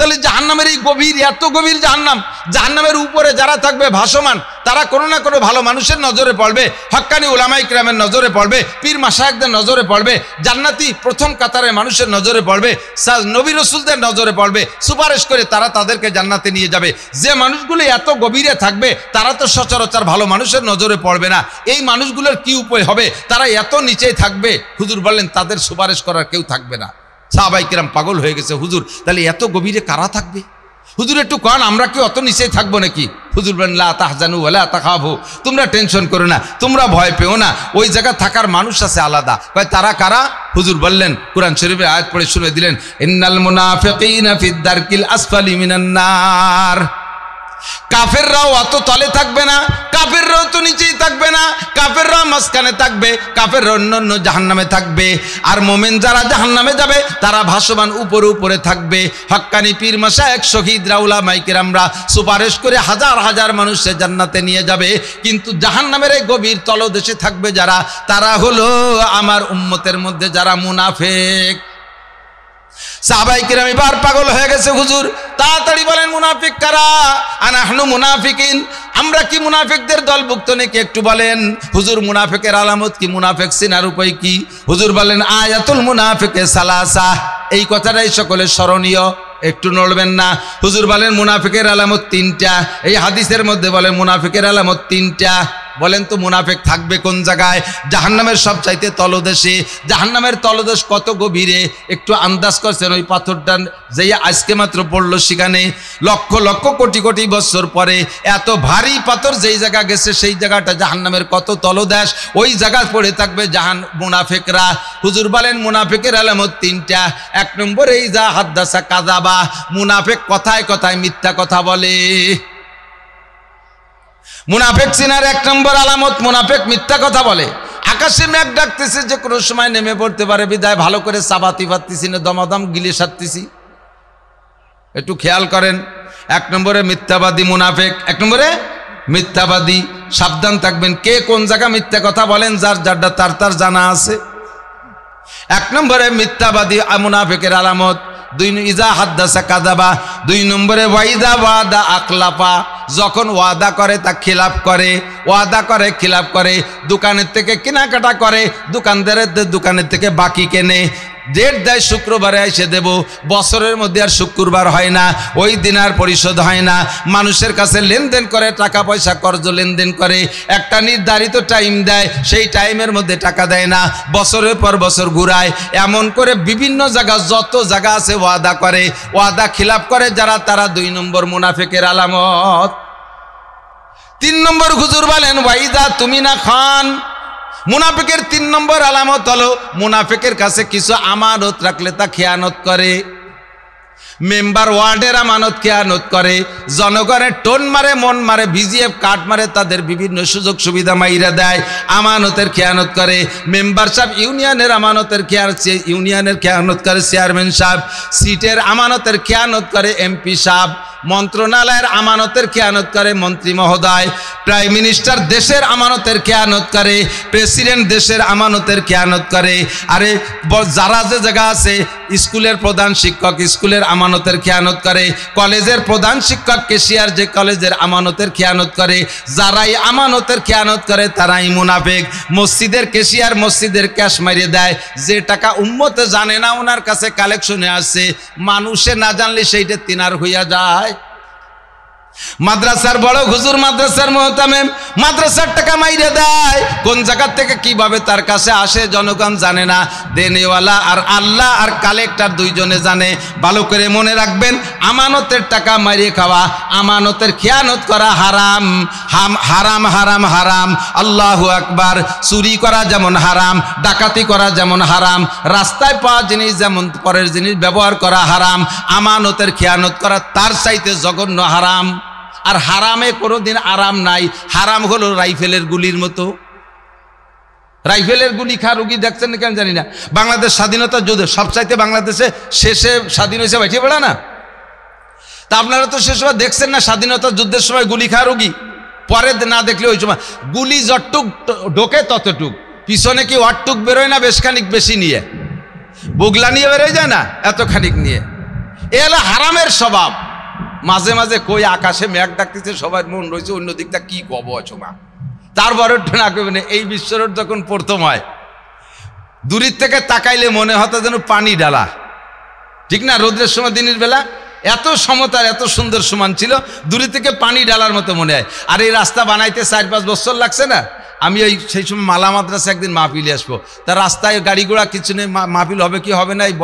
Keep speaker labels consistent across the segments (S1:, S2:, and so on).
S1: তাহলে জাহান্নামের এই গভীর, এত গভীর জাহান্নাম, জাহান্নামের উপরে যারা থাকবে ভাসমান, তারা কোনো না কোনো ভালো মানুষের নজরে পড়বে, হক্কানি উলামায়ে কিরামের নজরে পড়বে, পীর মাশায়েখদের নজরে পড়বে, জান্নাতি প্রথম কাতারের মানুষের নজরে পড়বে, নবী রাসূলদের নজরে পড়বে, সুপারিশ করে তারা তাদেরকে জান্নাতে নিয়ে যাবে। যে মানুষগুলো এত গভীরে থাকবে তারা তো সচরাচর ভালো মানুষের নজরে পড়বে না। এই মানুষগুলোর কি উপায় হবে? তারা এত নিচেই থাকবে, হুজুর বললেন তাদের সুপারিশ করার কেউ থাকবে না। সাহাবায়ে কেরাম পাগল হয়ে গেছে, হুজুর তাহলে এত গভীরে কারা থাকবে? হুজুর একটু কান, আমরা কি অত নিচেই থাকবো নাকি? হুজুর বলেন লা তাহজানু ওয়ালা তাখাফু, তোমরা টেনশন করো না, তোমরা ভয় পেও না, ওই জায়গা থাকার মানুষ আছে আলাদা। কয় তারা কারা? হুজুর বললেন, কোরআন শরীফের আয়াত পড়ে শুনে দিলেন, ইন্নাল মুনাফিকিনা ফিদ দারকিল আসফালি মিনান নার। কাফেররাও অত তলে থাকবে না, কাফেররাও তো নিচেই থাকবে না, কাফেররাও মাঝখানে থাকবে, কাফেররা অন্য জাহান্নামে থাকবে। আর মোমেন যারা জাহান্নামে যাবে তারা ভাসমান উপরে উপরে থাকবে। হক্কানি পীর মাশায়েখ শহীদরা উলামায়ে কিরামরা সুপারিশ করে হাজার হাজার মানুষকে জান্নাতে নিয়ে যাবে। কিন্তু জাহান্নামের এই গভীর তলদেশে থাকবে যারা, তারা হলো আমার উম্মতের মধ্যে যারা মুনাফিক। সাহাবায়ে কিরাম এবার পাগল হয়ে গেছে, হুজুর তাড়াতাড়ি বলেন মুনাফিক কারা? আনাহনু মুনাফিকিন, আমরা কি মুনাফিকদের দলভুক্ত নাকি একটু বলেন। হুজুর মুনাফিকের আলামত কি, মুনাফিক চিনার উপায় কি? হুজুর বলেন আয়াতুল মুনাফিকে সালাসা, এই কথাটাই সকলের স্মরণীয়, একটু নড়বেন না। হুজুর বলেন মুনাফিকের আলামত তিনটা, এই হাদিসের মধ্যে বলেন মুনাফিকের আলামত তিনটা। বলেন তো মুনাফিক থাকবে কোন জায়গায়? জাহান্নামের সবচাইতে তলদেশে। জাহান্নামের তলদেশ কত গভীরে একটু আন্দাজ করছেন? ওই পাথরটা যেই আজকে মাত্র পড়লো, সেখানে লক্ষ লক্ষ কোটি কোটি বছর পরে এত ভারী পাথর যেই জায়গা গেছে, সেই জায়গাটা জাহান্নামের কত তলদেশ, ওই জায়গায় পড়ে থাকবে মুনাফিকরা। হুজুর বলেন মুনাফিকের আলামত তিনটা। এক নম্বরে এই যা হাদ্দাসা কাযাবা, মুনাফিক কথায় কথায় মিথ্যা কথা বলে। মুনাফিক চিনার এক নম্বর আলামত, মুনাফিক মিথ্যা কথা বলে। আকাশে মেঘ ডাকতেছে, যে কোনো সময় নেমে পড়তে পারে, বিদায় ভালো করে চাবাতি পারতেছি না, দমাদম গিলে সারতেছি। একটু খেয়াল করেন, এক নম্বরে মিথ্যাবাদী মুনাফিক, এক নম্বরে মিথ্যাবাদী। সাবধান থাকবেন কে কোন জায়গা মিথ্যা কথা বলেন, যার যারটা তার তার জানা আছে। এক নম্বরে মিথ্যাবাদী মুনাফিকের আলামত। দুই ইজা হাদ্দাসা কাযাবা, দুই নম্বরে ওয়াইদা ওয়াদা আখলাফা, যখন ওয়াদা করে তা খিলাফ করে, ওয়াদা করে খিলাফ করে। দোকানের থেকে কেনাকাটা করে, দোকানের থেকে বাকি কেনে, ডেট দেয় শুক্রবারে এসে দেব, বছরের মধ্যে আর শুক্রবার হয় না, ওই দিন আর পরিশোধ হয় না। মানুষের কাছে লেনদেন করে, টাকা পয়সা কর্জ লেনদেন করে, একটা নির্ধারিত টাইম দেয়, সেই টাইমের মধ্যে টাকা দেয় না, বছরের পর বছর ঘুরায়। এমন করে বিভিন্ন জায়গা, যত জায়গা আছে ওয়াদা করে, ওয়াদা খিলাফ করে যারা, তারা দুই নম্বর মুনাফিকের আলামত। তিন নম্বর হুজুর বলেন ওয়াইদা তুমিনা খান, মুনাফিকের তিন নম্বর আলামত হলো মুনাফিকের কাছে কিছু আমানত রাখলে তা খেয়ানত করে। মেম্বার ওয়ার্ডের আমানত খেয়ানত করে, জনগণের টোন মারে, মন মারে, ভিজিএফ কাট মারে, তাদের বিভিন্ন সুযোগ সুবিধা মাইরা দেয়, আমানতের খেয়ানত করে। মেম্বার সাহেব ইউনিয়নের আমানতের ইউনিয়নের খেয়ানত করে চেয়ারম্যান সাহেব, সিটের আমানতের খেয়ানত করে এমপি সাহেব, মন্ত্রণালয়ের আমানতের খেয়ানত করে মন্ত্রী মহোদয়, প্রাইম মিনিস্টার দেশের আমানতের খেয়ানত করে, প্রেসিডেন্ট দেশের আমানতের খেয়ানত করে। আরে যারা যে জায়গা আছে, স্কুলের প্রধান শিক্ষক স্কুলের আমানতের খেয়ানত করে, কলেজের প্রধান শিক্ষক কেশিয়ার যে কলেজের আমানতের খেয়ানত করে। যারাই আমানতের খেয়ানত করে তারাই মুনাফিক। মসজিদের কেশিয়ার মসজিদের ক্যাশ মারিয়ে দেয়, যে টাকা উম্মতে জানে না ওনার কাছে কালেকশনে আসে, মানুষে না জানলে সেইটা তিনার হইয়া যায়। মাদ্রাসার বড় হুজুর, মাদ্রাসার মুহতামিম, মাদ্রাসার টাকা মাইরে দেয়, কোন জায়গা থেকে কিভাবে তার কাছে আসে জনগণ জানে না। দেনেওয়ালা আর আল্লাহ আর কালেক্টর দুইজনে জানে। ভালো করে মনে রাখবেন, আমানতের টাকা মারিয়ে খাওয়া, আমানতের খেয়ানত করা হারাম, হারাম হারাম হারাম। আল্লাহু আকবার। চুরি করা যেমন হারাম, ডাকাতি করা যেমন হারাম, রাস্তায় পাওয়া জিনিস যেমন পরের জিনিস ব্যবহার করা হারাম, আমানতের খেয়ানত করা তার চাইতে জঘন্য হারাম। আর হারামে কোনোদিন আরাম নাই। হারাম হলো রাইফেলের গুলির মতো। রাইফেলের গুলি খা রুগী দেখছেন না কেন জানি না। বাংলাদেশ স্বাধীনতার যুদ্ধে সবচাইতে বাংলাদেশে শেষে স্বাধীন হয়েছে বাইঠিয়ে পড়া না, তা আপনারা তো সে সময় দেখছেন না, স্বাধীনতার যুদ্ধের সময় গুলি খা রুগী, পরে না দেখলে ওই সময় গুলি যতটুক ঢোকে ততটুক, পিছনে কি অটটুক বেরোয় না বেশ খানিক বেশি নিয়ে, বুগলা নিয়ে বেরোয় যায় না এত খানিক নিয়ে। এ হলো হারামের স্বভাব। মাঝে মাঝে কই আকাশে মেঘ ডাকতেছে, সবার মন রয়েছে অন্য দিকটা কি কব অচমা। তারপরে না করবেন এই বিশ্বরোড যখন প্রথম হয়, দূরের থেকে তাকাইলে মনে হতো যেন পানি ডালা, ঠিক না? রোদ্রের সময় দিনের বেলা এত সমতার এত সুন্দর সমান ছিল, দূরে থেকে পানি ডালার মতো মনে হয়। আর এই রাস্তা বানাইতে 4-5 বছর লাগছে না। আমি ওই সেই সময় মালা মাদ্রাসা একদিন মাহফিলে আসবো, তার রাস্তায় গাড়ি ঘোড়া কিছু নেই, মাহফিল হবে কি হবে না, এই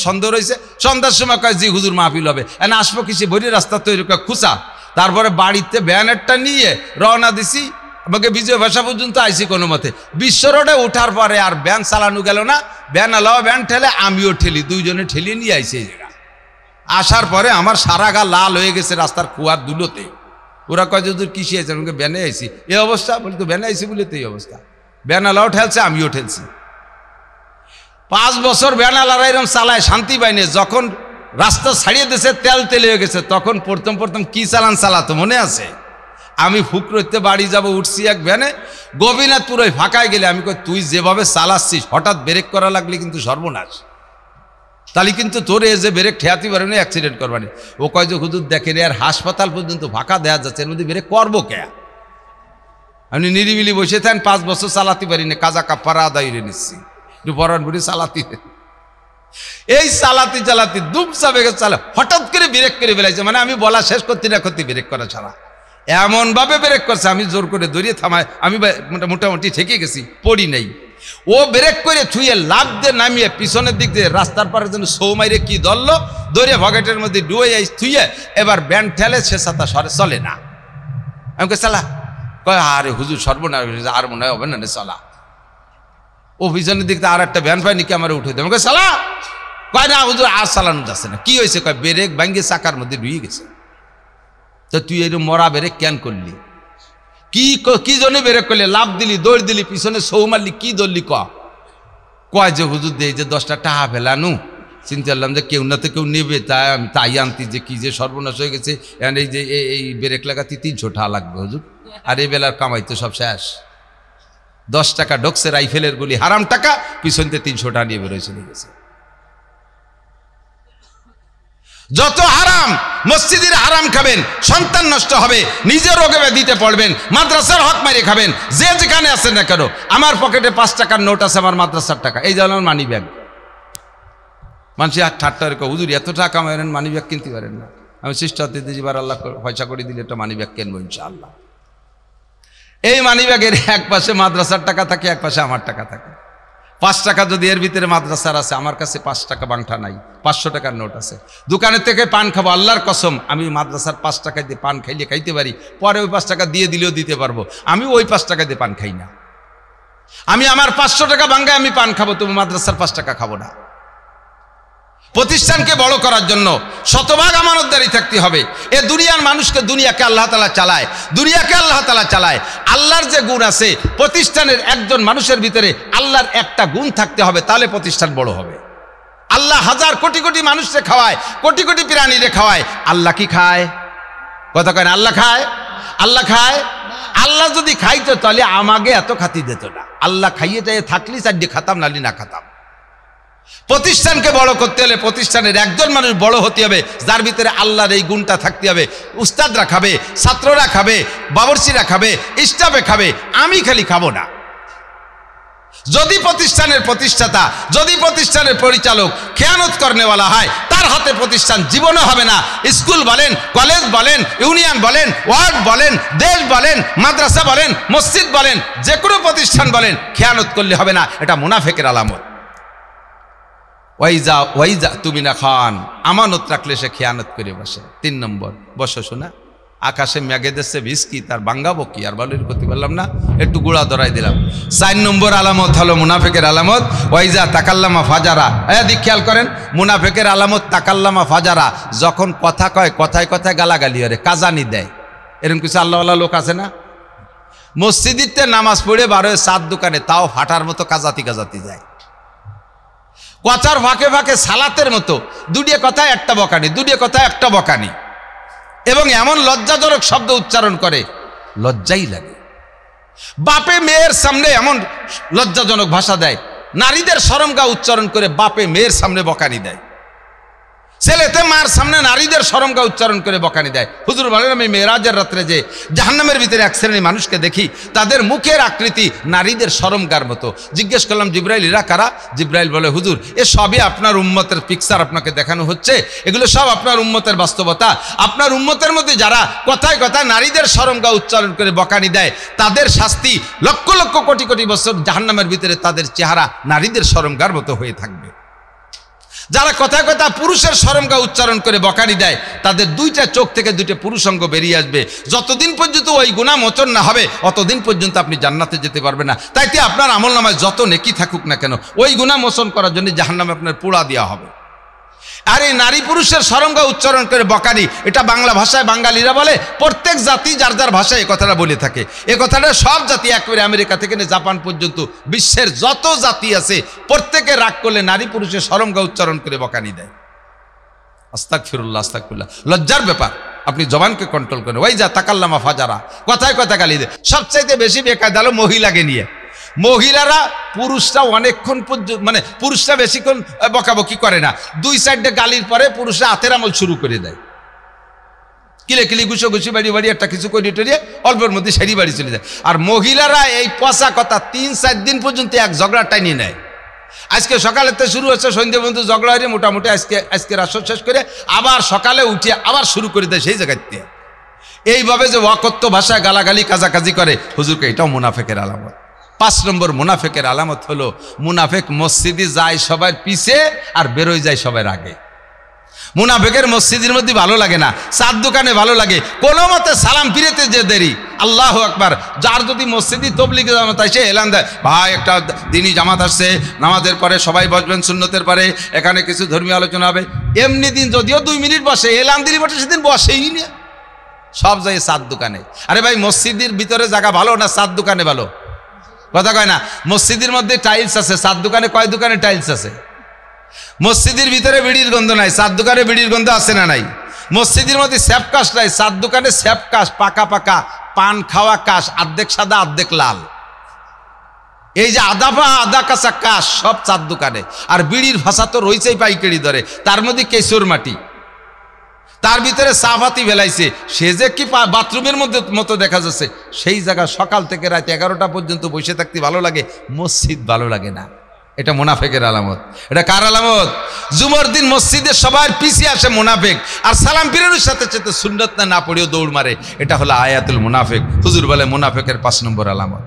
S1: সন্দেহ রয়েছে। সন্ধ্যার সময় কয় জি হুজুর মাহফিল হবে, এনে আসবো কিছু ভরি রাস্তা তৈরি করে খুঁচা। তারপরে বাড়িতে ব্যানারটা নিয়ে রওনা দিছি, আমাকে বিজয় ভাষা পর্যন্ত আইসি কোনো মতে। বিশ্ব রোডে ওঠার পরে আর ব্যান চালানো গেল না, ব্যান আলাও ব্যান ঠেলে আমিও ঠেলি, দুইজনে ঠেলিয়ে নিয়ে আইসি এই জায়গা। আসার পরে আমার সারা গা লাল হয়ে গেছে রাস্তার কুয়ার দুলোতে। ওরা কয় যে কিসে আছে, আমাকে ব্যানে আইসি। এই অবস্থা বলি তো ব্যানে আইসি বলে তো এই অবস্থা। ব্যান আলাও ঠেলছে, আমিও ঠেলছি। 5 বছর ব্যান আলারা এরকম চালায়, শান্তি পাইনি। যখন রাস্তা ছাড়িয়ে দিয়েছে, তেল হয়ে গেছে, তখন প্রথম কি চালাতো মনে আছে? আমি ফুকরতে বাড়ি যাব, উঠছি এক ভ্যানে, গোপীনাথপুর ওই ফাঁকায় গেলে আমি কই তুই যেভাবে চালাচ্ছিস হঠাৎ ব্রেক করা লাগলে কিন্তু সর্বনাশ, তাহলে কিন্তু তোরে যে ব্রেক ঠেয়াতে পারবি না, অ্যাক্সিডেন্ট করবানি। ও কয় যে হুজুর দেখেন আর হাসপাতাল পর্যন্ত ফাঁকা দেওয়া যাচ্ছে, এর মধ্যে ব্রেক করবো কে? আমি নিরিবিলি বসে থাকেন, 5 বছর চালাতে পারি না, কাজা কাপ্পারা আদায় নিচ্ছি, একটু পরান বুড়ি চালাতে। এই চালাতে দুম চাপে চালা হঠাৎ করে ব্রেক করে ফেলাইছে, মানে আমি বলা শেষ করতে না করতে ব্রেক করা ছাড়া এমন ভাবে ব্রেক করছে, আমি জোর করে দৌড়িয়ে থামায়, আমি মোটামুটি ঠেকে গেছি, পড়ি নাই। ও ব্রেক করে ছুঁয়ে লাভ দিয়ে নামিয়ে পিছনের দিক দিয়ে রাস্তার পারে যেন সৌ মাইরে কি ধরলো, দৌড়ে ভকেটের মধ্যে ডুয়ে যাই থুয়ে, এবার ব্যান্ড ঠেলে সে সাথে সরে চলে না। আমি কে চালা, কয় আরে হুজুর সর্বনাশ, আর মনে হবে না চলা। ও পিছনের দিক দিয়ে আর একটা ভ্যান পায়নি, কি আমার উঠে দেয়, আমাকে চালা, কয় না হুজুর আর চালানো যাচ্ছে না। কি হয়েছে? কয় ব্রেক ভাঙ্গে চাকার মধ্যে ডুয়ে গেছে। তো তুই এরকম মরা ব্রেক কেন করলি? কি জন্য ব্রেক করলি? লাভ দিলি, দৌড় দিলি, পিছনে সৌ মারলি, কি ধরলি? কয় যে হুজুর দে যে 10টা টাকা ফেলানু, চিন্তা করলাম যে কেউ না তো কেউ নেবে, তাই আমি তাই আনতি, যে কি যে সর্বনাশ হয়ে গেছে। এই যে এই ব্রেক লাগাতে 300 টাকা লাগবে হুজুর, আর এই বেলার কামাই তো সব শেষ। 10 টাকা ঢোকছে রাইফেলের গুলি, হারাম টাকা, পিছনতে 300 টাকা নিয়ে বেরোয় চলে গেছে। যত হারাম, মসজিদের হারাম খাবেন, সন্তান নষ্ট হবে, নিজের রোগে ব্যাধিতে পড়বেন, মাদ্রাসার হক মারি খাবেন, যে যেখানে আছেন না কেন। আমার পকেটে 5 টাকার নোট আছে, আমার মাদ্রাসার টাকা, এই যেমন মানি ব্যাগ। মানুষ আর ঠাট্টা রেখে হুজুর এত টাকা মারেন, মানি ব্যাগ কিনতে পারেন না। আমি চেষ্টা দিতে যাবার আল্লাহ পয়সা করে দিলে একটা মানি ব্যাগ কিনবো ইনশাআল্লাহ। এই মানি ব্যাগের এক পাশে মাদ্রাসার টাকা থাকে, এক পাশে আমার টাকা থাকে। 5 টাকা যদি এর ভিতরে মাদ্রাসার আছে, আমার কাছে 5 টাকা বাংটা নাই, 500 টাকার নোট আছে। দোকানের থেকে পান খাবো, আল্লাহর কসম আমি মাদ্রাসার 5 টাকা দিয়ে পান খাইলে খাইতে পারি, পরে ওই 5 টাকা দিয়ে দিলেও দিতে পারবো। আমি ওই 5 টাকা দিয়ে পান খাই না। আমি আমার 500 টাকা বাঙ্গায় আমি পান খাবো, তুমি মাদ্রাসার 5 টাকা খাবো না। প্রতিষ্ঠানকে বড় করার জন্য শতভাগ আমানতদারি থাকতে হবে। এ দুনিয়ার মানুষকে দুনিয়াকে আল্লাহ তাআলা চালায়, দুনিয়াকে আল্লাহ তাআলা চালায়। আল্লাহর যে গুণ আছে, প্রতিষ্ঠানের একজন মানুষের ভিতরে আল্লাহর একটা গুণ থাকতে হবে, তাহলে প্রতিষ্ঠান বড় হবে। আল্লাহ হাজার কোটি কোটি মানুষকে খাওয়ায়, কোটি কোটি প্রাণীরে খাওয়ায়, আল্লাহ কি খায়? কথা কয় না, আল্লাহ খায়? আল্লাহ খায়? আল্লাহ যদি খাইতো তাহলে আমাকে এত খাতি দিত না। আল্লাহ খাইয়ে টাইয়ে থাকলি 4 খাতাম, নালি না খাতাম। প্রতিষ্ঠানকে বড় করতে হলে প্রতিষ্ঠানের একজন মানুষ বড় হতে হবে, যার ভিতরে আল্লাহর এই গুণটা থাকতে হবে। উস্তাদরা খাবে, ছাত্ররা খাবে, বাবরচিরা খাবে, স্টাফে খাবে, আমি খালি খাবো না। যদি প্রতিষ্ঠানের প্রতিষ্ঠাতা, যদি প্রতিষ্ঠানের পরিচালক খেয়ানত করনেওয়ালা হয়, তার হাতে প্রতিষ্ঠান জীবনে হবে না। স্কুল বলেন, কলেজ বলেন, ইউনিয়ন বলেন, ওয়ার্ড বলেন, দেশ বলেন, মাদ্রাসা বলেন, মসজিদ বলেন, যে কোনো প্রতিষ্ঠান বলেন, খেয়ানত করলে হবে না। এটা মুনাফিকের আলামত। ওয়াইজা তুমি না খান, আমানত রাখলে সে খেয়ানত করে বসে। 3 নম্বর, বসো শোনা, আকাশে মেঘে দেশে ভিসকি, তার বাঙ্গাবো কি? আর বালুর করতে পারলাম না, একটু গুড়া ধরাই দিলাম। 4 নম্বর আলামত হলো মুনাফিকের আলামত, ওয়াইজা তাকাল্লামা ফাজারা। এদিক খেয়াল করেন, মুনাফিকের আলামত তাকাল্লামা ফাজারা, যখন কথা কয় কথায় কথায় গালাগালি করে, কাজানি দেয়। এরকম কিছু আল্লাহওয়ালা লোক আছে না? মসজিদিতে নামাজ পড়ে 12 সাত দোকানে, তাও ফাটার মতো কাজাতি যায়। কথার ফাঁকে ফাঁকে সালাতের মতো, 2 কথায় একটা বকানি, 2 কথায় একটা বকানি, এবং এমন লজ্জাজনক শব্দ উচ্চারণ করে, লজ্জাই লাগে। বাপে মেয়ের সামনে এমন লজ্জাজনক ভাষা দেয়, নারীদের শরমগাহ উচ্চারণ করে বাপে মেয়ের সামনে বকানি দেয়। ছেলেতে মার সামনে নারীদের শরমগা উচ্চারণ করে বকানি দেয়। হুজুর বলেন, আমি মেরাজের রাত্রে যে জাহান্নামের ভিতরে এক শ্রেণীর মানুষকে দেখি, তাদের মুখের আকৃতি নারীদের শরমগার মতো। জিজ্ঞেস করলাম, জিব্রাইল এরা কারা? জিব্রাইল বলে, হুজুর এ সবই আপনার উম্মতের পিকচার আপনাকে দেখানো হচ্ছে, এগুলো সব আপনার উম্মতের বাস্তবতা। আপনার উম্মতের মধ্যে যারা কথায় কথায় নারীদের শরমগা উচ্চারণ করে বকানি দেয়, তাদের শাস্তি লক্ষ লক্ষ কোটি কোটি বছর জাহান্নামের ভিতরে তাদের চেহারা নারীদের শরমগার মতো হয়ে থাকবে। যারা কথায় কথা পুরুষের শরমগা উচ্চারণ করে বকানি দেয়, তাদের দুইটা চোখ থেকে দুইটা পুরুষাঙ্গ বেরিয়ে আসবে। যতদিন পর্যন্ত ওই গুনাহ মোচন না হবে, অতদিন পর্যন্ত আপনি জান্নাতে যেতে পারবেন না। তাইতে আপনার আমলনামায় যত নেকি থাকুক না কেন, ওই গুনাহ মোচন করার জন্য জাহান্নামে আপনার পোড়া দেওয়া হবে। আর এই নারী পুরুষের শরমগা উচ্চারণ করে বকানি, এটা বাংলা ভাষায় বাঙালিরা বলে। প্রত্যেক জাতি যার যার ভাষায় এই কথাটা বলে থাকে। এ কথাটা সব জাতি, একেবারে আমেরিকা থেকে নিয়ে জাপান পর্যন্ত বিশ্বের যত জাতি আছে, প্রত্যেকে রাগ করলে নারী পুরুষের শরমগা উচ্চারণ করে বকানি দেয়। আস্তাগফিরুল্লাহ, আস্তাগফিরুল্লাহ, লজ্জার ব্যাপার। আপনি জবানকে কন্ট্রোল করেন। ওই যা তাকাল্লামা ফাজারা, কথায় কথা গালি দেয়। সবচাইতে বেশি বেকায়দা হলো মহিলাকে নিয়ে। মহিলারা পুরুষরা অনেকক্ষণ পর্যন্ত, মানে পুরুষরা বেশিক্ষণ বকাবকি করে না, দুই সাইডে গালির পরে পুরুষরা হাতের আমল শুরু করে দেয়। কিলে কিলি ঘুষো ঘুষি বাড়ি বাড়ি একটা কিছু করে টরিয়ে অল্পের মধ্যে সেরি বাড়ি চলে যায়। আর মহিলারা এই পচা কথা 3-4 দিন পর্যন্ত এক ঝগড়া টাইনিয়ে নেয়। আজকে সকালেতে শুরু হচ্ছে, সন্ধ্যে পর্যন্ত ঝগড়া হয়ে মোটামুটি আজকে রাসর শেষ করে আবার সকালে উঠে আবার শুরু করে দেয় সেই জায়গাতে। এইভাবে যে ওয়াকত্ব ভাষায় গালাগালি কাজাকাজি করে, হুজুরকে এটাও মুনাফেকের আলামত। 5 নম্বর মুনাফেকের আলামত হলো, মুনাফেক মসজিদে যায় সবার পিছে আর বেরোয় যায় সবার আগে। মুনাফেকের মসজিদের মধ্যে ভালো লাগে না, চার দোকানে ভালো লাগে, কোনো মতে সালাম ফিরেতে যে দেরি। আল্লাহু আকবার। যার যদি মসজিদে তবলিগি জামাত আসে এলান দেয়, ভাই একটা দিনই জামাত আসছে, নামাজের পরে সবাই বসবেন, সুন্নতের পরে এখানে কিছু ধর্মীয় আলোচনা হবে। এমনি দিন যদিও 2 মিনিট বসে, এলান দিলি বসে, সেদিন বসেই না, সব যায় চার দোকানে। আরে ভাই, মসজিদের ভিতরে জায়গা ভালো না চার দোকানে ভালো? কথা কয় না। মসজিদের মধ্যে টাইলস আছে, চার দোকানে কয় দোকানে টাইলস আছে? মসজিদের ভিতরে বিড়ির গন্ধ নাই, চার দোকানে বিড়ির গন্ধ আছে না নাই? মসজিদের মধ্যে স্যাপ কাশ নাই, চার দোকানে স্যাপ কাশ, পাকা পাকা পান খাওয়া কাশ, অর্ধেক সাদা অর্ধেক লাল। এই যে আদা কাঁচা কাশ সব চার দোকানে। আর বিড়ির ভাষা তো রয়েছেই পাইকারি দরে, তার মধ্যে কেশর মাটি, তার ভিতরে সাফাতি ফেলাইছে, সে যে কি বাথরুমের মধ্যে মতো দেখা যাচ্ছে। সেই জায়গা সকাল থেকে রাত 11টা পর্যন্ত বসে থাকতে ভালো লাগে, মসজিদ ভালো লাগে না। এটা মুনাফেকের আলামত। এটা কার আলামত? জুমার দিন মসজিদে সবার পিছিয়ে আসে মুনাফেক, আর সালাম ফিরানোর সাথে সাথে সুন্নত না পড়েও দৌড় মারে। এটা হলো আয়াতুল মুনাফেক। হুজুর বলে মুনাফেকের 5 নম্বর আলামত।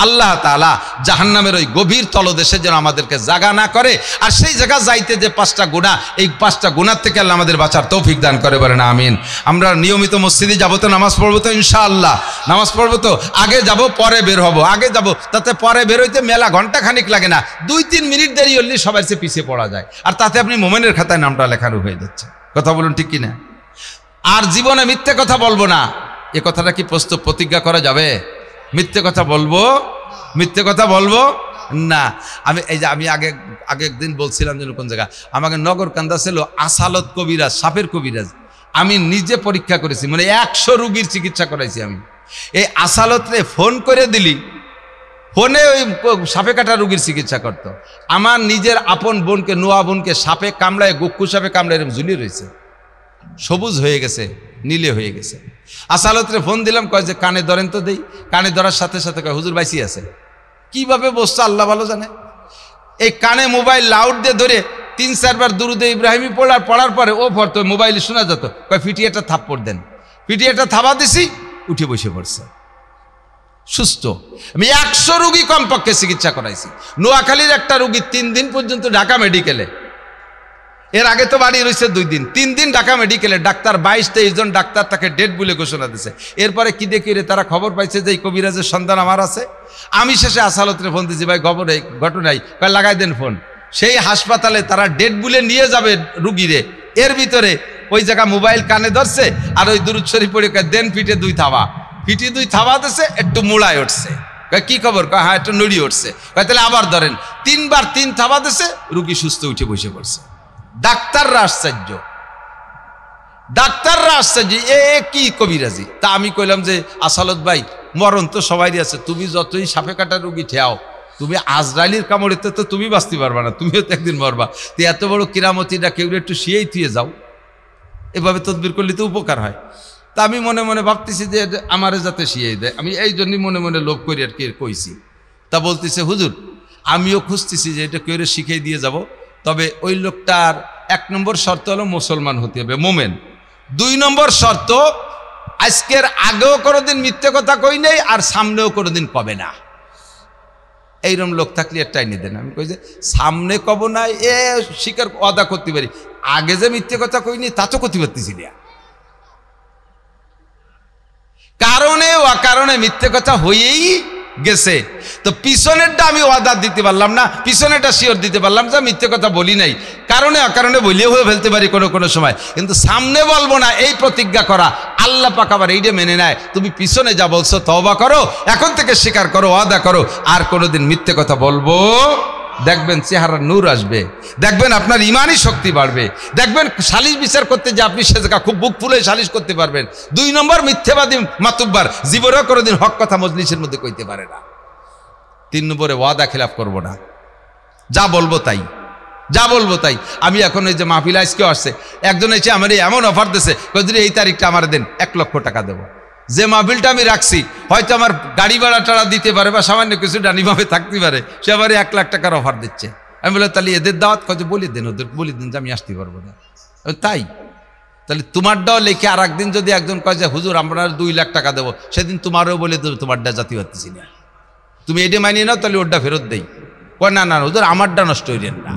S1: আল্লাহ তাআলা জাহান্নামের ওই গভীর তলদেশে যেন আমাদেরকে জাগা না করে, আর সেই জায়গা যাইতে যে 5টা গুনাহ, এই 5টা গুনাহ থেকে আল্লাহ আমাদের বাঁচার তৌফিক দান করে, বলেন আমিন। আমরা নিয়মিত মসজিদে যাবো তো, নামাজ পড়বো তো ইনশাআল্লাহ, নামাজ পড়বো তো। আগে যাব পরে বের হব, আগে যাব, তাতে পরে বের হইতে মেলা ঘন্টা খানিক লাগে না, 2-3 মিনিট দেরি হলে সবার চেয়ে পিছিয়ে পড়া যায়, আর তাতে আপনি মোমেনের খাতায় নামটা লেখানো হয়ে যাচ্ছে। কথা বলুন ঠিক কিনা? আর জীবনে মিথ্যে কথা বলবো না, এ কথাটা কি প্রতিজ্ঞা করা যাবে? মিথ্যে কথা বলবো, মিথ্যে কথা বলবো না। আমি আগে একদিন বলছিলাম যে কোন জায়গা, আমাকে নগরকান্দা ছিল আসালত কবিরাজ, সাপের কবিরাজ। আমি নিজে পরীক্ষা করেছি, মানে 100 রুগীর চিকিৎসা করাইছি আমি। এই আসালতরে ফোন করে দিলি, ফোনে ওই সাপে কাটা রুগীর চিকিৎসা করতো। আমার নিজের আপন বোনকে, নোয়া বোনকে সাপে কামড়ায়, গুক্কু সাপে কামড়ায় এরকম ঝুলিয়ে রয়েছে, সবুজ হয়ে গেছে, নীলে হয়ে গেছে। আসালতরে ফোন দিলাম, কয় যে কানে ধরেন তো দেই। কানে ধরার সাথে সাথে কয় হুজুর বাইসি আছে। কিভাবে বসছে আল্লাহ ভালো জানে। এই কানে মোবাইল লাউড দিয়ে ধরে 3-4 বার দুরুদে ইব্রাহিমি পড়ার পরে ও পড়তো, মোবাইলে শোনা যেত। কয় ফিটিয়ে একটা থাপ্পড় দেন, ফিটিয়ে একটা থাবা দিছি, উঠে বসে পড়ছে, সুস্থ। আমি 100 রুগী কমপক্ষে চিকিৎসা করাইছি। নোয়াখালীর একটা রুগী 3 দিন পর্যন্ত ঢাকা মেডিকেলে, এর আগে তো বাড়ি রয়েছে 2 দিন, 3 দিন ঢাকা মেডিকেলে। ডাক্তার 22-23 জন ডাক্তার তাকে ডেড বলে ঘোষণা দিয়েছে। এরপরে কি দেখি রে, তারা খবর পাইছে যে এই কবিরাজের সন্ধান আমার আছে। আমি শেষে আসালতরে ফোন দিয়েছি, ভাই খবর এই ঘটনাই, লাগাই দেন ফোন। সেই হাসপাতালে তারা ডেড বলে নিয়ে যাবে রুগীরে, এর ভিতরে ওই জায়গা মোবাইল কানে ধরছে, আর ওই দুরূদ শরীফ পড়ে দেন পিঠে 2 থাবা, পিঠে 2 থাবা দিচ্ছে, একটু মুড়ায় উঠছে। কি খবর? হ্যাঁ একটু নড়ি উঠছে। তাহলে আবার ধরেন, 3 বার 3 থাবা দিচ্ছে, রুগী সুস্থ উঠে বসে পড়ছে। ডাক্তাররা আশ্চর্য, ডাক্তাররা আশ্চর্য, এ কি কবিরাজি। তা আমি কইলাম যে আসালত ভাই, মরণ তো সবারই আছে, তুমি যতই সাপে কাটা রুগী ঠেয়াও, তুমি আজরাইলের কামড়েতে তো তুমি বাঁচতে পারবা না, তুমিও তো একদিন মরবা। তো এত বড় কিরামতিটা কেউ একটু শিয়েই থুয়ে যাও, এভাবে তদবির করলে তো উপকার হয়। তা আমি মনে মনে ভাবতেছি যে আমারে যাতে শিয়েই দেয়, আমি এই জন্যই মনে মনে লোভ করি আর কি কইছি। তা বলতেছে হুজুর আমিও খুঁজতেছি যে এটা কেউ শিখিয়ে দিয়ে যাব, তবে ওই লোকটার 1 নম্বর শর্ত হলো মুসলমান হতে হবে, মোমেন। 2 নম্বর শর্ত আজকের আগেও কোনোদিন মিথ্যে কথা কই নেই আর সামনেও কোনোদিন কবে না। এইরকম লোক থাকলে এটাই নিয়ে দেন। আমি কই যে সামনে কব না এ স্বীকার ওয়াদা করতে পারি, আগে যে মিথ্যে কথা কইনি তা তো করতে পারতেছি না। কারণে অকারণে মিথ্যে কথা হয়েই গেছে। তো পিছনেরটা আমি ওয়াদা দিতে পারলাম না, পিছনেরটা শিওর দিতে পারলাম যে মিথ্যে কথা বলি নাই, কারণে অকারণে বলিয়ে হয়ে ফেলতে পারি কোনো সময়, কিন্তু সামনে বলবো না এই প্রতিজ্ঞা করা আল্লাহ পাক আবার এইটা মেনে নেয়। তুমি পিছনে যা বলছো তওবা করো, এখন থেকে স্বীকার করো, ওয়াদা করো আর কোনোদিন মিথ্যে কথা বলবো, দেখবেন চেহারার নূর আসবে, দেখবেন আপনার ইমানই শক্তি বাড়বে, দেখবেন সালিশ বিচার করতে যে আপনি সে জায়গা খুব বুক ফুলে সালিশ করতে পারবেন। 2 নম্বর মিথ্যেবাদী মাতুব্বার জীবনেও কোনোদিন হক কথা মজলিসের মধ্যে কইতে পারে না। 3 নম্বরে ওয়াদা খেলাফ করব না, যা বলবো তাই, যা বলবো তাই। আমি এখন এই যে মাহফিল আজকেও আসছে, একজন এসে আমার এমন অফার দিয়েছে, যদি এই তারিখটা আমার দেন 1 লক্ষ টাকা দেবো। যে মাহফিলটা আমি রাখছি হয়তো আমার গাড়ি ভাড়া টাড়া দিতে পারে বা সামান্য কিছু ডানিভাবে থাকতে পারে, সে আবার 1 লাখ টাকার অফার দিচ্ছে। আমি বলে তাহলে এদের দাওয়াত কাজে বলে দেন, ওদের বলে দিন যে আমি আসতে পারবো না। তাই তাহলে তোমারটাও লেখে আর একদিন যদি একজন কয় যে হুজুর আমরা 2 লাখ টাকা দেবো, সেদিন তোমারও বলে দেবো তোমারটা জাতি পারতেছি না, তুমি এটা মানিয়ে নাও, তাহলে ওরটা ফেরত দেই। কয় না না হুজুর আমারটা নষ্ট হইলেন না,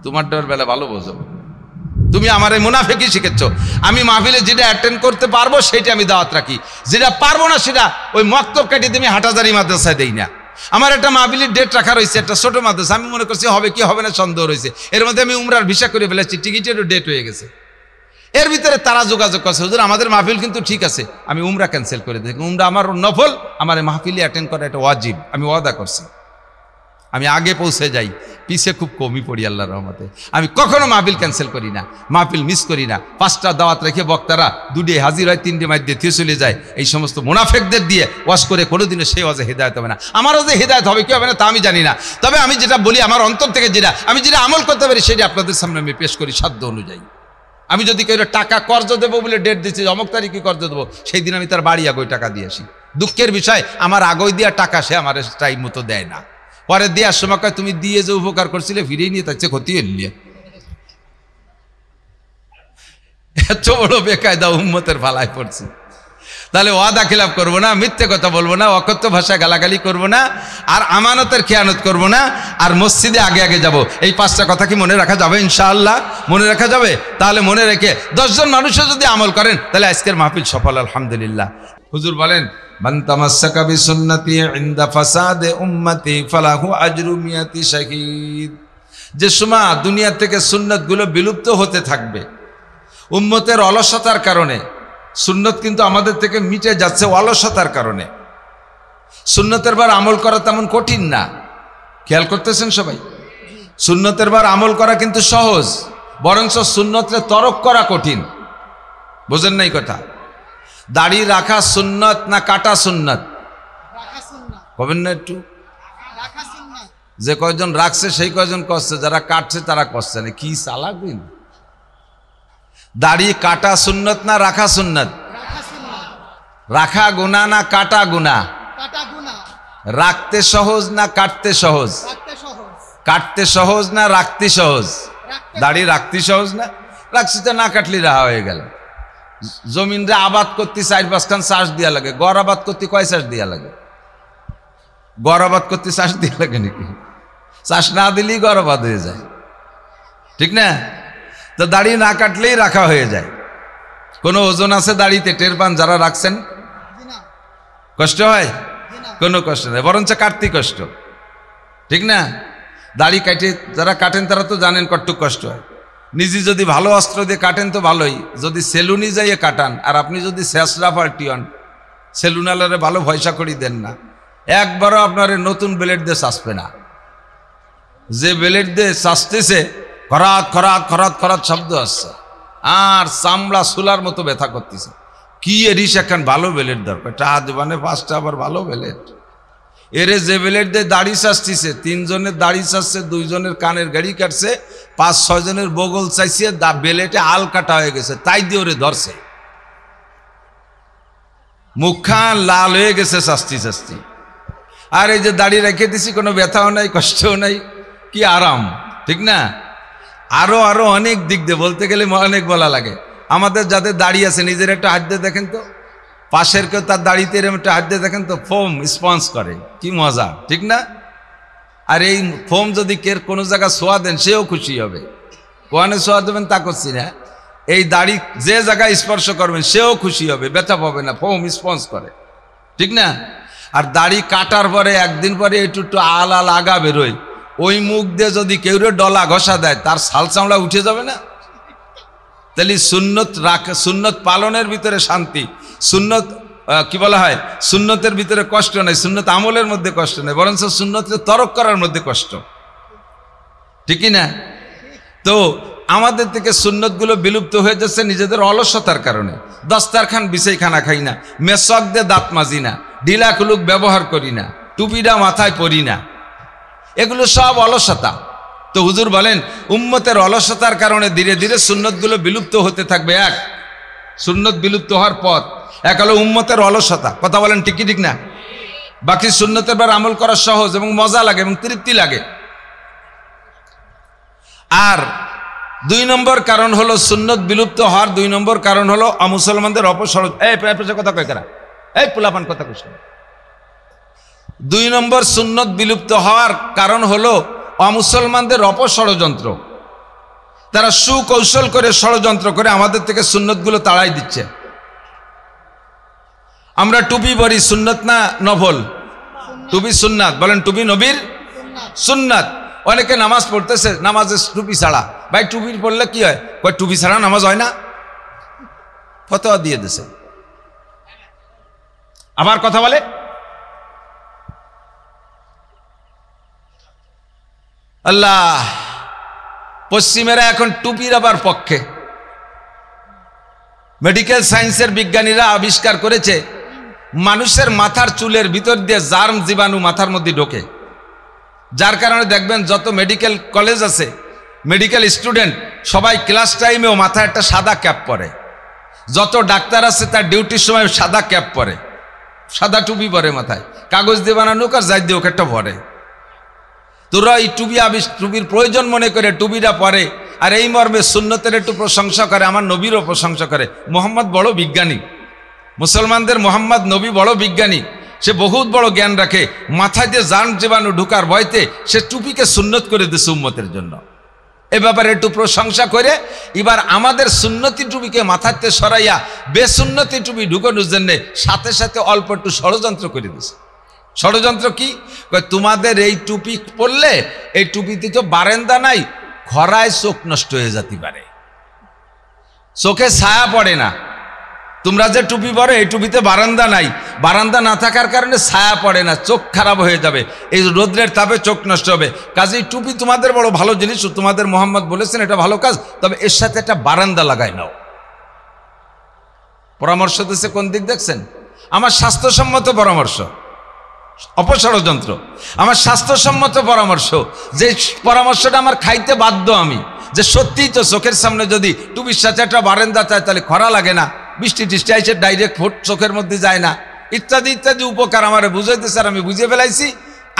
S1: তোমারটার বেলা ভালো বোঝো, তুমি আমার এই মুনাফিকি শিখেছ। আমি মাহফিলে যেটা অ্যাটেন্ড করতে পারবো সেটা আমি দাওয়াত রাখি, যেটা পারবো না সেটা ওই মক্তব কাটিয়ে আমি হাটাজারি মাদ্রাসায় দেই না। আমার একটা মাহফিলের ডেট রাখা রয়েছে, একটা ছোট মাদ্রাসা, আমি মনে করছি হবে কি হবে না সন্দেহ রয়েছে, এর মধ্যে আমি উমরার ভিসা করে ফেলেছি, টিকিটেরও ডেট হয়ে গেছে। এর ভিতরে তারা যোগাযোগ করছে হুজুর আমাদের মাহফিল কিন্তু ঠিক আছে, আমি উমরা ক্যান্সেল করে দিই, উমরা আমার নফল, আমার মাহফিলে অ্যাটেন্ড করা একটা ওয়াজিব, আমি ওয়াদা করছি। আমি আগে পৌঁছে যাই, পিছে খুব কমই পড়ি আল্লাহর রহমতে। আমি কখনো মাহফিল ক্যান্সেল করি না, মাহফিল মিস করি না। 5টা দাওয়াত রেখে বক্তারা 2ডে হাজির হয়, 3ডে মাইর দিয়ে চলে যায়। এই সমস্ত মুনাফেকদের দিয়ে ওয়াজ করে কোনোদিনও সেই ওয়াজে হেদায়ত হবে না। আমারও যে হেদায়ত হবে কি হবে না তা আমি জানি না, তবে আমি যেটা বলি আমার অন্তর থেকে আমি যেটা আমল করতে পারি সেটা আপনাদের সামনে আমি পেশ করি সাধ্য অনুযায়ী। আমি যদি কেউ টাকা কর্জ দেবো বলে ডেট দিচ্ছি অমুক তারিখে কর্জ দেবো, সেই দিন আমি তার বাড়ি আগোই টাকা দিয়ে আসি। দুঃখের বিষয় আমার আগোই দেওয়া টাকা সে আমার টাইম মতো দেয় না, পরে দেওয়ার সময় কয় তুমি দিয়ে যে উপকার করছিলে ফিরিয়ে নিয়ে তার চেয়ে ক্ষতি এলিয়ে। এত বড় বেকায়দা উম্মতের ভালায় পড়ছি। তাহলে ওয়াদা খিলাফ করবো না, মিথ্যে কথা বলবো না, অকথ্য ভাষায় গালাগালি করবো না, আর আমানতের খেয়ানত করবো না, আর মসজিদে আগে আগে যাব। এই 5টা কথা কি মনে রাখা যাবে? ইনশাআল্লাহ মনে রাখা যাবে। তাহলে মনে রেখে 10 জন মানুষও যদি আমল করেন তাহলে আজকের মাহফিল সফল আলহামদুলিল্লাহ। হুজুর বলেন মান তামাসসাকা বিসুন্নতি ইনদা ফাসাদে উম্মতি ফালাহু আজরু মিয়াতি শাহীদ। যে সময় দুনিয়া থেকে সুন্নতগুলো বিলুপ্ত হতে থাকবে উম্মতের অলসতার কারণে, সুন্নত কিন্তু আমাদের থেকে মিটে যাচ্ছে অলসতার কারণে। সুন্নতের বার আমল করা তেমন কঠিন না, খেয়াল করতেছেন সবাই? সুন্নতের বার আমল করা কিন্তু সহজ, বরঞ্চ সুন্নতরে তরক করা কঠিন। বোঝেন নাই কথা? দাড়ি রাখা সুন্নত না কাটা সুন্নত? কবেন না একটু? যে কয়জন রাখছে সেই কয়জন করছে, যারা কাটছে তারা করছে না। কি চালাকবিন! দাড়ি কাটা সুন্নত না রাখা সুন্নত? রাখা গুনাহ না কাটা গুনাহ? রাখতে সহজ না কাটতে সহজ? কাটতে সহজ না রাখতে সহজ? দাড়ি রাখতে সহজ না? রাখছি তো না কাটলি রাহা হয়ে গেল। জমিনরে আবাদ করতে 4-5 খান চাষ দিয়া লাগে, গড় আবাদ করতে কয় চাষ দিয়া লাগে? গড় আবাদ করতে চাষ দিয়া লাগে নাকি? চাষ না দিলেই গড় আবাদ হয়ে যায়, ঠিক না? তো দাড়ি না কাটলেই রাখা হয়ে যায়। কোনো ওজন আছে দাড়িতে? টের পান যারা রাখছেন? কষ্ট হয়? কোনো কষ্ট নেই, বরঞ্চ কাটতে কষ্ট, ঠিক না? দাড়ি কাটে যারা কাটেন তারা তো জানেন কতটুক কষ্ট হয়। নিজে যদি ভালো অস্ত্র দিয়ে কাটেন তো ভালোই, যদি সেলুনি যাইয়ে কাটান আর আপনি যদি শেষরা পাল্টি হন, সেলুনালারে ভালো পয়সা করি দেন না, একবারও আপনার নতুন ব্লেড দিয়ে চাষবে না। যে ব্লেড দিয়ে চাষতেছে খরাত খরাত খরাত খরাত শব্দ আসছে, আর চামড়া সুলার মতো ব্যথা করতেছে। কি এরিস এখন ভালো ব্লেড দরকার, টাকা দেবানে 5টা আবার ভালো ব্লেড। এরে যে বেলেট দিয়ে দাড়ি চাষতিছে, 3 জনের দাড়ি চাষছে, 2 জনের কানের গাড়ি কাটছে, 5-6 জনের বগল চাইছে, বেলেটে আল কাটা হয়ে গেছে, তাই দিয়ে ওরে ধরছে, মুখখান লাল হয়ে গেছে শাস্তি শাস্তি। আর এই যে দাড়ি রেখে দিছি, কোনো ব্যথাও নাই, কষ্টও নাই, কি আরাম, ঠিক না? আরো আরো অনেক দিক দিয়ে বলতে গেলে অনেক বলা লাগে। আমাদের যাদের দাড়ি আছে, নিজের একটা হাত দিয়ে দেখেন তো, পাশের কেউ তার দাড়িতে এরকম একটা হাত দিয়ে দেখেন তো, ফোম স্পঞ্জ করে, কি মজা, ঠিক না? আর এই ফোম যদি কোনো জায়গা ছোঁয়া দেন, সেও খুশি হবে। কোয়ানে ছোঁয়া দেবেন তা করছি না, এই দাড়ি যে জায়গায় স্পর্শ করবেন সেও খুশি হবে, ব্যথা পাবে না, ফোম স্পঞ্জ করে, ঠিক না? আর দাড়ি কাটার পরে একদিন পরে একটু একটু আল আল আগা বেরোয়, ওই মুখ দিয়ে যদি কেউ ডলা ঘষা দেয়, তার ছাল চামড়া উঠে যাবে না? তাহলে সুন্নত পালনের ভিতরে শান্তি, সুন্নত কি বলা হয়, সুন্নতের ভিতরে কষ্ট নেই, সুন্নত আমলের মধ্যে কষ্ট নেই, বরঞ্চ সুন্নতকে তরক করার মধ্যে কষ্ট, ঠিকই না? তো আমাদের থেকে সুন্নতগুলো বিলুপ্ত হয়ে যাচ্ছে নিজেদের অলসতার কারণে। দস্তারখান বিছাই খানা খাই না, মেসক দিয়ে দাঁত মাজি না, ঢিলা কুলুক ব্যবহার করি না, টুপিটা মাথায় পরি না, এগুলো সব অলসতা। তো হুজুর বলেন উম্মতের অলসতার কারণে ধীরে ধীরে সুন্নতগুলো বিলুপ্ত হতে থাকবে। এক, সুন্নত বিলুপ্ত হওয়ার পর এক হলো উম্মতের অলসতা, কথা বলেন ঠিক কি ঠিক না? বাকি সুন্নতের বার আমল করা সহজ এবং মজা লাগে এবং তৃপ্তি লাগে। আর 2 নম্বর কারণ হলো সুন্নত বিলুপ্ত হওয়ার 2 নম্বর কারণ হলো অমুসলমানদের অপসরজ। কথা কয় কারা? এই পোলাপান কথা কইছ। 2 নম্বর সুন্নত বিলুপ্ত হওয়ার কারণ হলো অমুসলমানদের অপষড়যন্ত্র। তারা সুকৌশল করে ষড়যন্ত্র করে আমাদের থেকে সুন্নতগুলো তাড়াই দিচ্ছে। আমরা টুপি পরি, সুন্নত না নফল? টুপি সুন্নাত, বলেন টুপি নবীর সুন্নাত। অনেকে নামাজ পড়তেছে, নামাজে টুপি ছাড়া। ভাই টুপি পড়লে কি হয়? কয় টুপি ছাড়া নামাজ হয় না, ফতোয়া দিয়ে দিছে। আবার কথা বলে আল্লাহ। পশ্চিমেরা এখন টুপির আবার পক্ষে। মেডিকেল সায়েন্সের বিজ্ঞানীরা আবিষ্কার করেছে মানুষের মাথার চুলের ভিতর দিয়ে জার্ম জীবাণু মাথার মধ্যে ঢোকে, যার কারণে দেখবেন যত মেডিকেল কলেজ আছে, মেডিকেল স্টুডেন্ট সবাই ক্লাস টাইমেও মাথায় একটা সাদা ক্যাপ পরে। যত ডাক্তার আছে তার ডিউটির সময় সাদা ক্যাপ পরে, সাদা টুপি পরে মাথায়, কাগজ দিয়ে বানানো আর যাই দিয়ে ওকে একটা পরে। তোরা এই টুপির প্রয়োজন মনে করে টুপিটা পরে, আর এই মর্মে সুন্নতের একটু প্রশংসা করে, আমার নবীরও প্রশংসা করে। মোহাম্মদ বড় বিজ্ঞানী, মুসলমানদের মোহাম্মদ নবী বড় বিজ্ঞানী, সে বহুত বড় জ্ঞান রাখে। মাথায় দিয়ে জার্ম জীবাণু ঢুকার ভয়তে সে টুপিকে সুন্নত করে দিয়েছে উম্মতের জন্য। এ ব্যাপারে একটু প্রশংসা করে এবার আমাদের সুন্নতি টুপিকে মাথাতে সরাইয়া বেসুন্নতি টুপি ঢুকানোর জন্য সাথে সাথে অল্প একটু ষড়যন্ত্র করে দিয়েছে। ষড়যন্ত্র কি? তোমাদের এই টুপি পরলে এই টুপিতে তো বারান্দা নাই, খরায় চোখ নষ্ট হয়ে যেতে পারে, চোখে ছায়া পড়ে না। তোমরা যে টুপি পরো এই টুপিতে বারান্দা নাই, বারান্দা না থাকার কারণে ছায়া পড়ে না, চোখ খারাপ হয়ে যাবে, এই রোদ্রের তাপে চোখ নষ্ট হবে। কাজেই টুপি তোমাদের বড় ভালো জিনিস, তোমাদের মোহাম্মদ বলেছেন এটা ভালো কাজ, তবে এর সাথে একটা বারান্দা লাগাই নাও। পরামর্শ দিচ্ছে কোন দিক দেখছেন? আমার স্বাস্থ্যসম্মত পরামর্শ, অপষড়যন্ত্র। আমার স্বাস্থ্যসম্মত পরামর্শ, যে পরামর্শটা আমার খাইতে বাধ্য আমি, যে সত্যিই তো চোখের সামনে যদি টুপির সাথে একটা বারান্দা চায় তাহলে খরা লাগে না, বৃষ্টি টিষ্টি আইসে ডাইরেক্ট ফুট চোখের মধ্যে যায় না, ইত্যাদি ইত্যাদি উপকার আমার বুঝাইতে স্যার আমি বুঝিয়ে ফেলাইছি।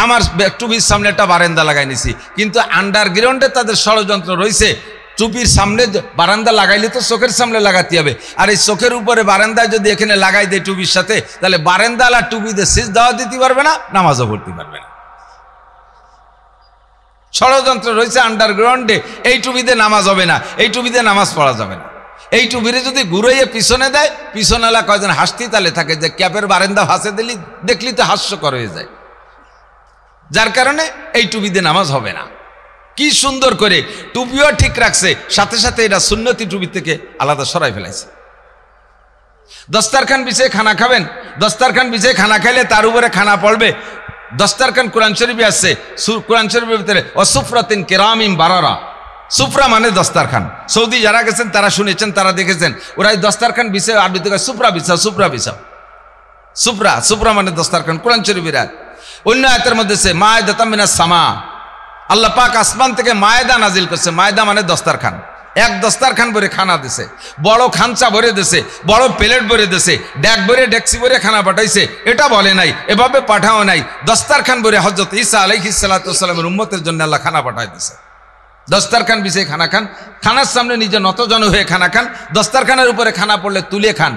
S1: আমার টুপির সামনে একটা বারান্দা লাগাই নিছি, কিন্তু আন্ডারগ্রাউন্ডে তাদের ষড়যন্ত্র রয়েছে। টুপির সামনে বারান্দা লাগাইলে তো চোখের সামনে লাগাতে হবে, আর এই চোখের উপরে বারান্দায় যদি এখানে লাগাই দেয় টুপির সাথে, তাহলে বারান্দা আর টুপিতে সিজ দেওয়া দিতে পারবে না, নামাজও পড়তে পারবে না। ষড়যন্ত্র রয়েছে আন্ডারগ্রাউন্ডে, এই টুপিতে নামাজ হবে না, এই টুপিতে নামাজ পড়া যাবে না। এই টুপিরে যদি ঘুরাইয়ে পিছনে দেয়, পিছনেলা কয়জন হাসতি তালে থাকে যে ক্যাপের বারান্দা হাসে দিলি দেখলি তো হাস্যকর হয়ে যায়, যার কারণে এই টুপিতে নামাজ হবে না। কি সুন্দর করে টুপিও ঠিক রাখছে, সাথে সাথে এটা সুন্নতি টুপি থেকে আলাদা সরাই ফেলাইছে। দস্তারখান বিছিয়ে খানা খাবেন, দস্তারখান বিছিয়ে খানা খাইলে তার উপরে খানা পড়বে। দস্তারখান কোরআন শরীফে আসছে, কোরআন শরীফের ভিতরে অসুফরাতিন কিরামিন বারারা। সুফরা মানে দস্তারখান, সৌদি যারা গেছেন তারা শুনেছেন, তারা দেখেছেন, ওরা এই দস্তারখান বিছে আরবিতে সুফরা বিছাও, সুফরা বিছাও, সুফরা সুফরা মানে দস্তারখান, কোরআন শরীফের। অন্য আয়াতের মধ্যে সে মায়দাতাম মিনাস সামা, আল্লাহ পাক আসমান থেকে মায়দা নাজিল করছে। মায়দা মানে দস্তারখান, এক দস্তারখান ভরে খানা দিছে, বড় খানচা ভরে দিছে, বড় প্লেট ভরে দিছে, ডেক ভরে ডেকসি ভরে খানা পাঠাইছে। এটা বলে নাই, এভাবে পাঠাও নাই, দস্তারখান ভরে হযরত ঈসা আলাইহিস সালাতু ওয়াস সালামের উম্মতের জন্য আল্লাহ খানা পাঠাই দিছে। দস্তারখান বিছে খানা খান, খানার সামনে নিজে নতজন হয়ে খানা খান, দস্তারখানের উপরে খানা পড়লে তুলে খান।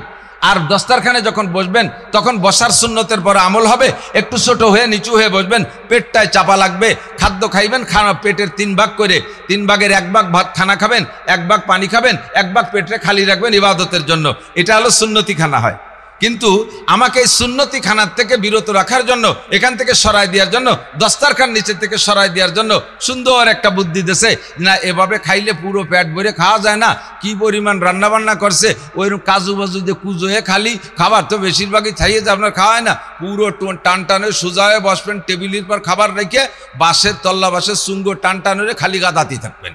S1: আর দস্তারখানে যখন বসবেন তখন বসার সুন্নতের পর আমল হবে, একটু ছোট হয়ে নিচু হয়ে বসবেন, পেটটায় চাপা লাগবে। খাদ্য খাইবেন, খানা পেটের 3 ভাগ করে, 3 ভাগের 1 ভাগ ভাত খানা খাবেন, 1 ভাগ পানি খাবেন, 1 ভাগ পেটে খালি রাখবেন ইবাদতের জন্য। এটা হলো সুন্নতি খানা হয়। কিন্তু আমাকে এই সুন্নতি খানার থেকে বিরত রাখার জন্য, এখান থেকে সরাই দেওয়ার জন্য, দস্তারখান নিচে থেকে সরাই দেওয়ার জন্য সুন্দর একটা বুদ্ধি দিয়েছে। না, এভাবে খাইলে পুরো পেট ভরে খাওয়া যায় না, কি পরিমাণ রান্নাবান্না করছে, ওইরকম কাজু বাজু দিয়ে কুজো হয়ে খালি খাবার তো বেশিরভাগই খাইয়ে যে আপনার খাওয়ায় না, পুরো টান টানে সোজা হয়ে বসবেন, টেবিলের পর খাবার রেখে বাঁশের তল্লা বাঁশের সুঙ্গ টান টানে খালি গাদাতি থাকবেন।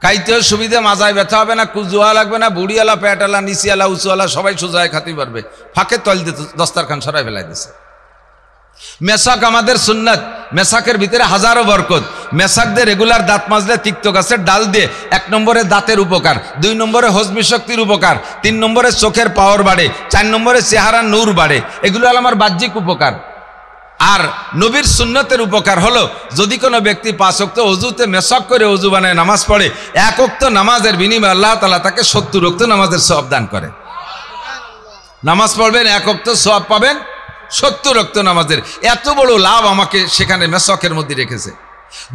S1: খাইতেও সুবিধা, মাজায় ব্যথা হবে না, কুজুয়া লাগবে না, বুড়িওয়ালা পেটালা নিচিয়ালা উঁচুয়ালা সবাই সোজায় খাতে পারবে। ফাঁকে তল দিতে দস্তারখান সরাই ফেলাই দিছে। মেসাক আমাদের সুন্নাত, মেসাকের ভিতরে হাজারো বরকত। মেসাক দিয়ে রেগুলার দাঁত মাজলে তিক্ত গাছের ডাল দিয়ে 1 নম্বরে দাঁতের উপকার, 2 নম্বরে হজমি শক্তির উপকার, 3 নম্বরে চোখের পাওয়ার বাড়ে, 4 নম্বরে চেহারার নূর বাড়ে। এগুলো হলো আমার বাহ্যিক উপকার। আর নবীর সুন্নতের উপকার হলো, যদি কোনো ব্যক্তি 5 ওয়াক্ত ওযুতে মেসাক করে ওযু বানায় নামাজ পড়ে, 1 ওয়াক্ত নামাজের বিনিময়ে আল্লাহ তাআলা তাকে 70 ওয়াক্ত নামাজের সওয়াব দান করে। নামাজ পড়বেন, 1 ওয়াক্ত সওয়াব পাবেন 70 ওয়াক্ত নামাজের। এত বড় লাভ আমাকে সেখানে মেসাকের মধ্যে রেখেছে।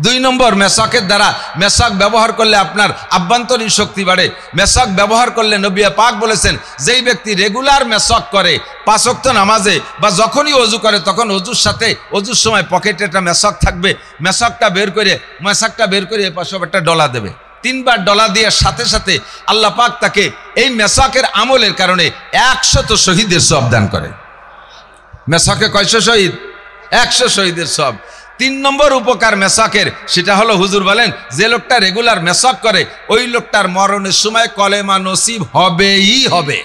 S1: 2 নম্বর, মেসাকের দ্বারা মেসাক ব্যবহার করলে আপনার আভ্যন্তরীণ শক্তি বাড়ে। মেসাক ব্যবহার করলে নবী পাক বলেছেন, যেই ব্যক্তি রেগুলার মেসাক করে 5 ওয়াক্ত নামাজে বা যখনই ওযু করে, তখন ওযুর সাথে ওযুর সময় পকেটে একটা মেসাক থাকবে, মেসাকটা বের করে এ পাশে একটা ডলা দেবে। 3 বার ডলা দেওয়ার সাথে সাথে আল্লাহ পাক তাকে এই মেসাকের আমলের কারণে 100 শহীদের সওয়াব দান করে। মেসাকে কয়শো শহীদ? 100 শহীদের সওয়াব। 3 নম্বর উপকার মেসাকের, সেটা হলো হুজুর বলেন, যে লোকটা রেগুলার মেসাক করে ওই লোকটার মরণের সময় কলেমা নসিব হবেই হবে।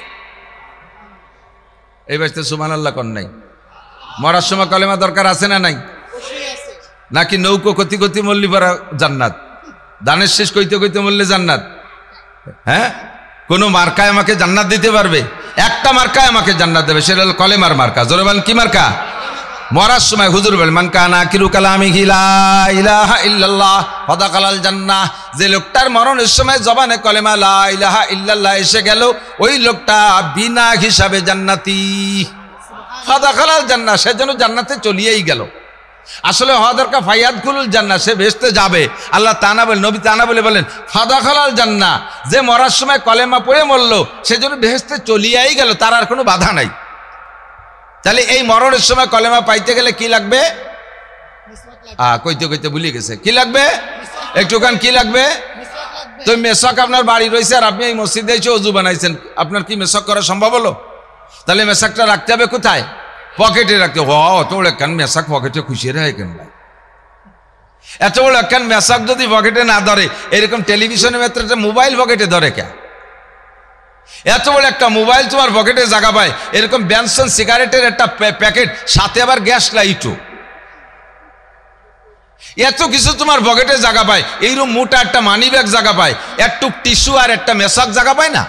S1: এই বাড়িতে সুবহানাল্লাহ কোন নাই? মরার সময় কলেমা দরকার আছে না নাই? নাকি নৌকো কতি কতি মল্লি পরা জান্নাত, দানের শেষ কইতে কইতে মরলে জান্নাত? হ্যাঁ, কোনো মার্কায় আমাকে জান্নাত দিতে পারবে? একটা মার্কায় আমাকে জান্নাত দেবে, সেটা হলো কলেমার মার্কা। জোরে বলেন, কি মার্কা? মরার সময় হুজুর বলেন, মান কানা আখিরু কালামিহি লা ইলাহা ইল্লাল্লাহ ফাদাখালাল জান্নাহ। যে লোকটার মরণের সময় জবানে কলেমা লা ইলাহা ইল্লাল্লাহ এসে গেল, ওই লোকটা বিনা হিসাবে জান্নাতি। ফাদাখালাল জান্নাহ, সে যেন জান্নাতে চলিয়েই গেল। আসলে হওয়া দরকার ফায়াদখুলুল জান্নাহ, সে বেহেশতে যাবে। আল্লাহ তাআলা বলেন, নবী তাআলা বলেন ফাদাখালাল জান্নাহ, যে মরার সময় কলেমা পড়ে মরল সে যেন বেহেশতে চলিয়েই গেল, তার আর কোনো বাধা নাই। তাহলে এই মরণের সময় কলেমা পাইতে গেলে কি লাগবে? কইতে কইতে ভুলে গেছে, কি লাগবে? একটুখান কি লাগবে? তো মেসাক আপনার বাড়ি রয়েছে আর আপনি এই মসজিদে এসে ওযু বানাইছেন, আপনার কি মেসাক করা সম্ভব হলো? তাহলে মেসাকটা রাখতে হবে কোথায়? পকেটে রাখতে। অত বড় একখান মেসাক পকেটে খুশি রাখে কেন ভাই? এত বড় একখান মেসাক যদি পকেটে না ধরে, এরকম টেলিভিশনের ভেতরে একটা মোবাইল পকেটে ধরে কে? এত বড় একটা মোবাইল তোমার পকেটে জায়গা পায়, এরকম ব্যানসন সিগারেটের একটা প্যাকেট, সাথে আবার গ্যাস লাইটও, এত কিছু তোমার পকেটে জায়গা পায়। এইরকম মোটা একটা মানি ব্যাগ জায়গা পায়, একটু টিস্যু আর একটা মেসাক জায়গা পায় না?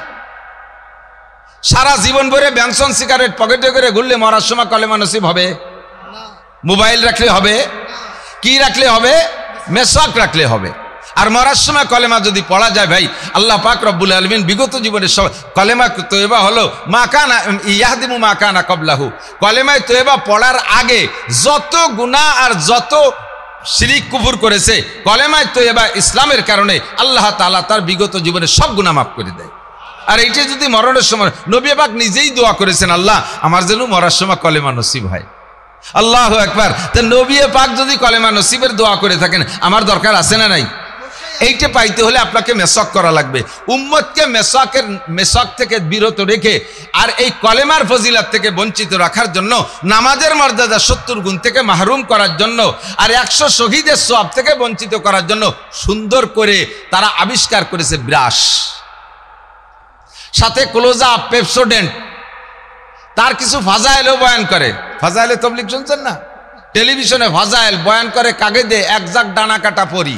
S1: সারা জীবন ভরে ব্যানসন সিগারেট পকেটে করে ঘুরলে মরার সময় কলেমা নসিব হবে? মোবাইল রাখলে হবে? কি রাখলে হবে? মেসাক রাখলে হবে। আর মরার সময় কলেমা যদি পড়া যায় ভাই, আল্লাহ পাক রব্বুল আলামিন বিগত জীবনের সব কলেমা তয়বা হলো মা কানা ইয়াহদিমু মা কানা ক্বাবলাহু। কলেমায়ে তয়বা পড়ার আগে যত গুনাহ আর যত শিরিক কুফর করেছে, কলেমায়ে তয়বা ইসলামের কারণে আল্লাহ তাআলা তার বিগত জীবনের সব গুনাহ মাফ করে দেয়। আর এইটা যদি মরণের সময়, নবী পাক নিজেই দোয়া করেছেন, আল্লাহ আমার যেন মরার সময় কলেমা নসিব হয়। আল্লাহু আকবার। তো নবী পাক যদি কলেমা নসিবের দোয়া করে থাকেন, আমার দরকার আছে না নাই? এইটা পাইতে হলে আপনাকে মেসাক করা লাগবে। উম্মতকে মেসাক থেকে বিরত রেখে আর এই কলেমার ফজিলাত থেকে বঞ্চিত রাখার জন্য, নামাজের মর্যাদা 70 গুণ থেকে মাহরুম করার জন্য, আর 100 শহীদের সওয়াব থেকে বঞ্চিত করার জন্য সুন্দর করে তারা আবিষ্কার করেছে ব্রাশ, সাথে ক্লোজআপ, পেপসোডেন্ট, তার কিছু ফাজাইলও বয়ান করে। ফাজাইলে তবলিগ শুনছেন না? টেলিভিশনে ফাজাইল বয়ান করে কাগজে এক জাক ডানা কাটা পরি,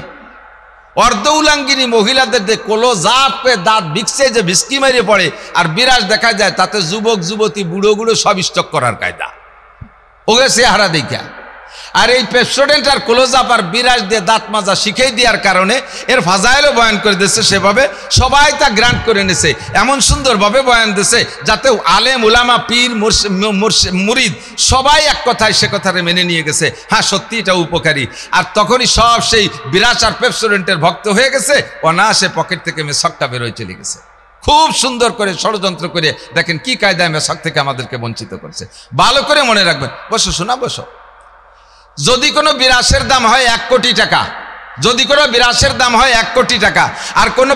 S1: অর্ধ উলাঙ্গিনী মহিলাদের কোলো জাপে দাঁত বিকছে যে বিস্কি মারিয়ে পড়ে, আর বিরাজ দেখা যায় তাতে যুবক যুবতী বুড়ো বুড়ো সব স্টক করার কায়দা, ওকে চেহারা দেখা। আর এই পেপসোডেন্ট আর ক্লোজআপ আর বিরাজ দিয়ে দাঁত মাজা শিখেই দেওয়ার কারণে এর ফাজাইলও বয়ান করে দিচ্ছে, সেভাবে সবাই তা গ্রান্ট করে নিছে, এমন সুন্দরভাবে বয়ান দিছে যাতে আলেম উলামা পীর মুরিদ সবাই এক কথায় সে কথাটা মেনে নিয়ে গেছে, হ্যাঁ সত্যি এটা উপকারী। আর তখনই সব সেই বিরাজ আর পেপসোডেন্টের ভক্ত হয়ে গেছে, অনায়াসে পকেট থেকে মেসকটা বেরোয় চলে গেছে। খুব সুন্দর করে ষড়যন্ত্র করে দেখেন কি কায়দায় মেসক থেকে আমাদেরকে বঞ্চিত করছে। ভালো করে মনে রাখবেন। বসো শোনা, বসো। যদি কোনো বিরাসের দাম হয় 1 কোটি টাকা, যদি কোনো বিরাসের দাম হয় 1 কোটি টাকা, আর কোনো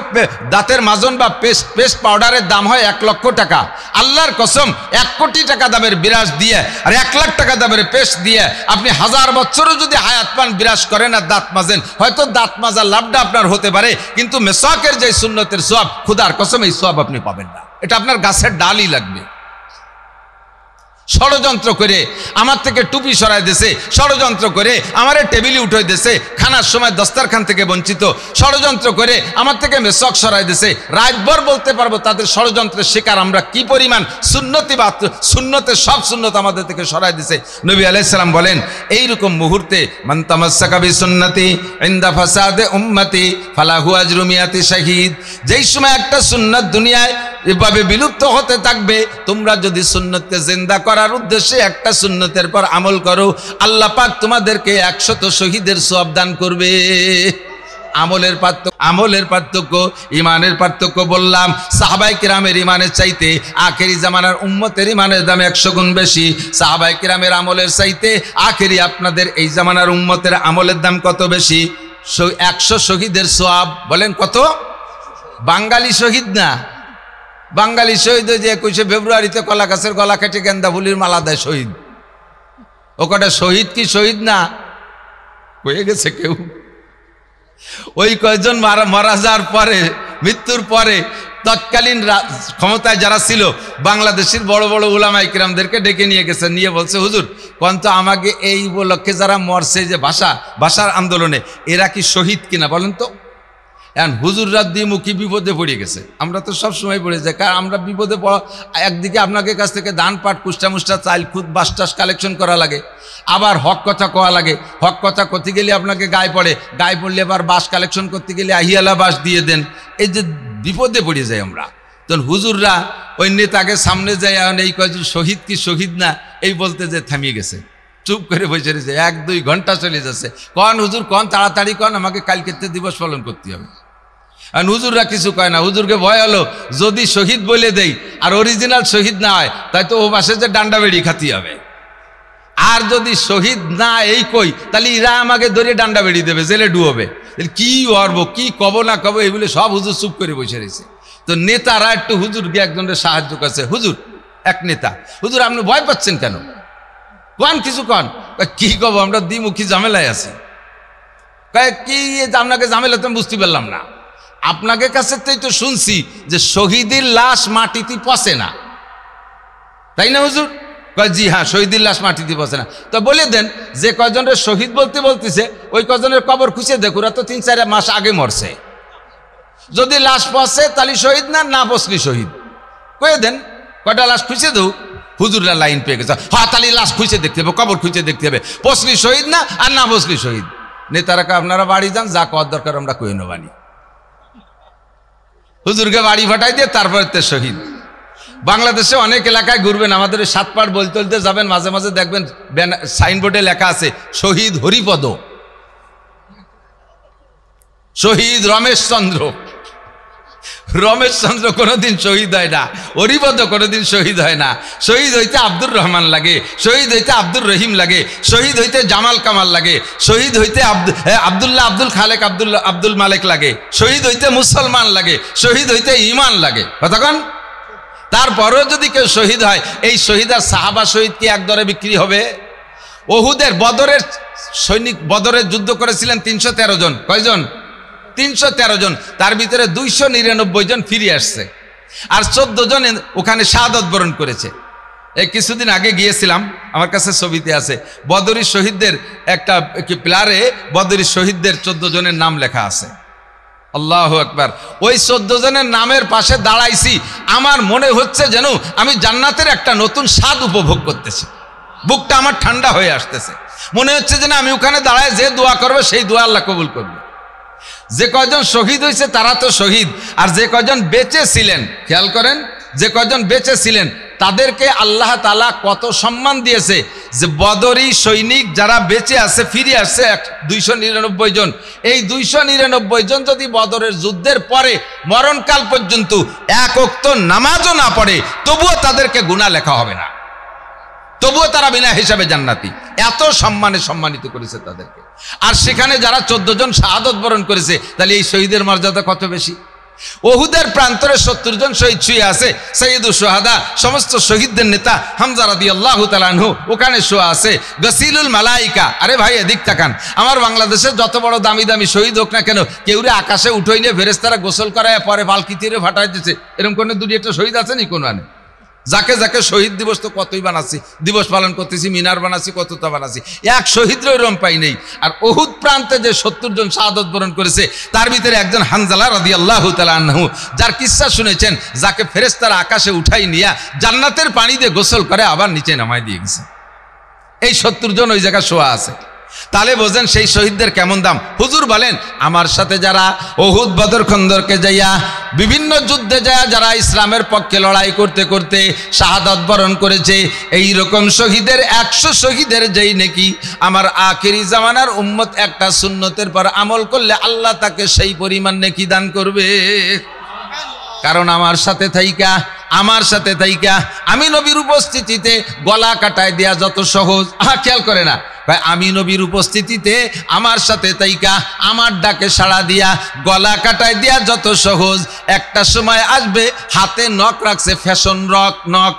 S1: দাঁতের মাজন বা পেস্ট পাউডারের দাম হয় 1 লক্ষ টাকা, আল্লাহর কসম 1 কোটি টাকা দামের বিরাস দিয়ে আর 1 লাখ টাকা দামের পেস্ট দিয়ে আপনি 1000 বছরও যদি হায়াত পান বিরাস করেন আর দাঁত মাজেন, হয়তো দাঁত মাজার লাভটা আপনার হতে পারে, কিন্তু মেসওয়াকের যে সুন্নতের সওয়াব, খুদার কসম এই সওয়াব আপনি পাবেন না। এটা আপনার গাছের ডালই লাগবে। ষড়যন্ত্র করে আমার থেকে টুপি সরাই দিয়েছে, ষড়যন্ত্র করে আমার টেবিলে উঠে দিয়েছে, খানার সময় দস্তারখান থেকে বঞ্চিত, ষড়যন্ত্র করে আমার থেকে মেসক সরাই দিয়েছে। রাতভর বলতে পারবো তাদের ষড়যন্ত্রের শিকার আমরা কি পরিমাণ। সুন্নতি বা সুন্নতের সব সুন্নত আমাদের থেকে সরাই দিয়েছে। নবী আলাইহিস সালাম বলেন, এইরকম মুহূর্তে মান তামাসসাকা বিসুন্নতি ইনদা ফাসাদে উম্মতি ফালাহু আজরু মিয়াতি শাহীদ। যেই সময় একটা সুন্নত দুনিয়ায় এভাবে বিলুপ্ত হতে থাকবে, তোমরা যদি সুন্নতকে জিন্দা করার উদ্দেশ্যে একটা সুন্নতের পর আমল করো, আল্লাহ পাক তোমাদেরকে 100 শহীদের সওয়াব দান করবে। আমলের পার্থক্য, ইমানের পার্থক্য বললাম। সাহাবায়ে কিরামের ইমানের চাইতে আখেরি জামানার উম্মতের ইমানের দাম 100 গুণ বেশি। সাহাবায়ে কিরামের আমলের চাইতে আখেরি আপনাদের এই জামানার উম্মতের আমলের দাম কত বেশি? 100 শহীদের সওয়াব। বলেন কত? বাঙালি শহীদ না, বাঙালি শহীদ যে 21শে ফেব্রুয়ারিতে কলা গাছের গলা কেটে গেন্দা ফুলির মালা দেয় শহীদ, ও কটা শহীদ কি শহীদ না? হয়ে গেছে কেউ। ওই কয়েকজন মারা যাওয়ার পরে, মৃত্যুর পরে তৎকালীন ক্ষমতায় যারা ছিল বাংলাদেশের বড় বড় উলামায়ে কিরামদেরকে ডেকে নিয়ে গেছে, নিয়ে বলছে, হুজুর কন্ত আমাকে এই উপলক্ষে যারা মরছে যে ভাষার আন্দোলনে, এরা কি শহীদ কিনা বলেন তো? এখন হুজুররা দ্বিমুখী বিপদে পড়ে গেছে। আমরা তো সব সময় পড়ে যাই, কারণ আমরা বিপদে পড়া, একদিকে আপনাকে কাছ থেকে দান পাট কুষ্টা মুষ্টা চাইল খুদ বাসটাস কালেকশন করা লাগে, আবার হক কথা কোয়া লাগে। হক কথা করতে গেলে আপনাকে গায়ে পড়ে, গায়ে পড়লে আবার বাস কালেকশন করতে গেলে আহিয়ালা বাস দিয়ে দেন। এই যে বিপদে পড়ে যাই আমরা। তখন হুজুররা ওই নেতাকে সামনে যায়, এখন এই কয়েকজন শহীদ কি শহীদ না এই বলতে যে থামিয়ে গেছে, চুপ করে বসে রয়েছে। 1-2 ঘন্টা চলে যাচ্ছে। কন হুজুর কন, তাড়াতাড়ি কন, আমাকে কালকে দিবস পালন করতে হবে। আর হুজুররা কিছু কয় না। হুজুরকে ভয় হলো যদি শহীদ বলে দেই আর অরিজিনাল শহীদ না হয়, তাই তো ও পাশে যে ডান্ডা বেড়ি খাতি হবে। আর যদি শহীদ না এই কই, তাহলে ইরা আমাকে ধরে ডান্ডা বেড়ি দেবে, জেলে ডুববে। কি করবো, কি কব না কব, এগুলো সব হুজুর চুপ করে বসে রয়েছে। তো নেতারা একটু হুজুরকে একজনের সাহায্য করছে। হুজুর, এক নেতা, হুজুর আপনি ভয় পাচ্ছেন কেন? কন কিছু কন। কি কব, আমরা দ্বিমুখী ঝামেলায় আছি। কি আপনাকে ঝামেলা তো বুঝতে পারলাম না। আপনাকে কাছে তো শুনছি যে শহীদের লাশ মাটিতে পচে না, তাই না হুজুর? কয় জি হ্যাঁ, শহীদের লাশ মাটিতে পচে না। তো বলে দেন যে কজনের শহীদ বলতেছে ওই কজনের কবর খুঁজে দেখো, ওরা তো 3-4 মাস আগে মরছে। যদি লাশ পচে তাহলে শহীদ না, না পচলি শহীদ। কয়ে দেন কয়টা লাশ খুঁজে দেও। হুজুররা লাইন পেয়ে গেছে, হ্যাঁ তাহলে লাশ খুঁজে দেখতে হবে, কবর খুঁজে দেখতে হবে, পচলি শহীদ না আর না পচলি শহীদ। নেতারা আপনারা বাড়ি যান, যা কর দরকার আমরা কই নেবানি। হুজুরকে বাড়ি ফাটাই দিয়ে তারপরে তে শহীদ। বাংলাদেশে অনেক এলাকায় ঘুরবেন, আমাদের 7 পাঠ বলতে যাবেন, মাঝে মাঝে দেখবেন সাইনবোর্ডে লেখা আছে শহীদ হরিপদ, শহীদ রমেশ চন্দ্র। রমেশ চন্দ্র কোনোদিন শহীদ হয় না, হরিপদ কোনোদিন শহীদ হয় না। শহীদ হইতে আব্দুর রহমান লাগে, শহীদ হইতে আব্দুর রহিম লাগে, শহীদ হইতে জামাল কামাল লাগে, শহীদ হইতে আব্দুল্লাহ আব্দুল খালেক আব্দুল মালেক লাগে, শহীদ হইতে মুসলমান লাগে, শহীদ হইতে ইমান লাগে। কতক্ষণ? তারপরেও যদি কেউ শহীদ হয়, এই শহীদ আর সাহাবা শহীদ কি এক দরে বিক্রি হবে? ওহুদের বদরের সৈনিক, বদরের যুদ্ধ করেছিলেন 313 জন। কয়জন? 313 জন। তার ভিতরে 299 জন ফিরে আসছে, আর 14 জন ওখানে শাহাদত বরণ করেছে। এই কিছুদিন আগে গিয়েছিলাম, আমার কাছে ছবিতে আছে, বদরি শহীদদের একটা প্লারে বদরি শহীদদের 14 জনের নাম লেখা আছে। আল্লাহু আকবার। ওই 14 জনের নামের পাশে দাঁড়াইছি, আমার মনে হচ্ছে যেন আমি জান্নাতের একটা নতুন স্বাদ উপভোগ করতেছি। বুকটা আমার ঠান্ডা হয়ে আসতেছে, মনে হচ্ছে যেন আমি ওখানে দাঁড়ায় যে দোয়া করবে সেই দোয়া আল্লাহ কবুল করবে। যে কয়জন শহীদ হয়েছে তারা তো শহীদ, আর যে কয়জন বেঁচে ছিলেন, খেয়াল করেন, যে কয়জন বেঁচে ছিলেন তাদেরকে আল্লাহ তাআলা কত সম্মান দিয়েছে। যে বদরি সৈনিক যারা বেঁচে আছে, ফিরে আসছে 299 জন। এই 299 জন যদি বদরের যুদ্ধের পরে মরণকাল পর্যন্ত এক ওয়াক্ত নামাজও না পড়ে, তবুও তাদেরকে গুনাহ লেখা হবে না, তবুও তারা বিনা হিসাবে জান্নাতি। এত সম্মানে সম্মানিত করেছে তাদেরকে। আর সেখানে যারা 14 জন শাহাদত বরণ করেছে, তাহলে এই শহীদের মর্যাদা কত বেশি। ওহুদের প্রান্তরে 70 জন শহীদ শুয়ে আছে, সৈয়দুশ শুহাদা, সমস্ত শহীদদের নেতা হামজা রাদিয়াল্লাহু তাআলা আনহু ওখানে শুয়ে আছে। গসিলুল মালাইকা, আরে ভাই এদিক তাকান, আমার বাংলাদেশে যত বড় দামি দামি শহীদ হোক না কেন, কেউরে আকাশে উঠোই নিয়ে ফেরেশতারা গোসল করায় পরে পালকি তীরে ফাটাই দিচ্ছে, এরকম কোনো দুটি একটা শহীদ আছে নি কোনো আনে? যাকে যাকে শহীদ দিবস তো কতই বানাচ্ছি, দিবস পালন করতেছি, মিনার বানাচ্ছি, কতটা বানাচ্ছি, এক শহীদের ওইরকম পাই নেই। আর ওহুদ প্রান্তে যে 70 জন শাহাদত বরণ করেছে, তার ভিতরে একজন হানজালা রাদিয়াল্লাহু তাআলা আনহু, যার কিসসা শুনেছেন, যাকে ফেরেশতারা আকাশে উঠাই নিয়ে জান্নাতের পানি দিয়ে গোসল করে আবার নিচে নামায় দিয়ে গেছে। এই 70 জন ওই জায়গায় শোয়া আছে। তাহলে বোঝেন সেই শহীদদের কেমন দাম। হুজুর বলেন, আমার সাথে যারা ওহুদ, বদর, খন্দরকে যাইয়া বিভিন্ন যুদ্ধে যায়, যারা ইসলামের পক্ষে লড়াই করতে করতে শাহাদাত বরণ করেছে, এই রকম শহীদের 100 শহীদের যেই নেকি আমার আখেরি জামানার উম্মত একটা সুন্নতের পর আমল করলে আল্লাহ তাকে সেই পরিমাণ নেকি দান করবে। কারণ আমার সাথে থাইকা আমি নবীর উপস্থিতিতে গলা কাটায় দেয়া যত সহজ, খেয়াল করে না ভাই, আমি নবীর উপস্থিতিতে আমার সাথে তাইকা আমার ডাকে সাড়া দিয়া গলা কাটায় দিয়া যত সহজ, একটা সময় আসবে হাতে নখ রাখছে, ফ্যাশন নখ।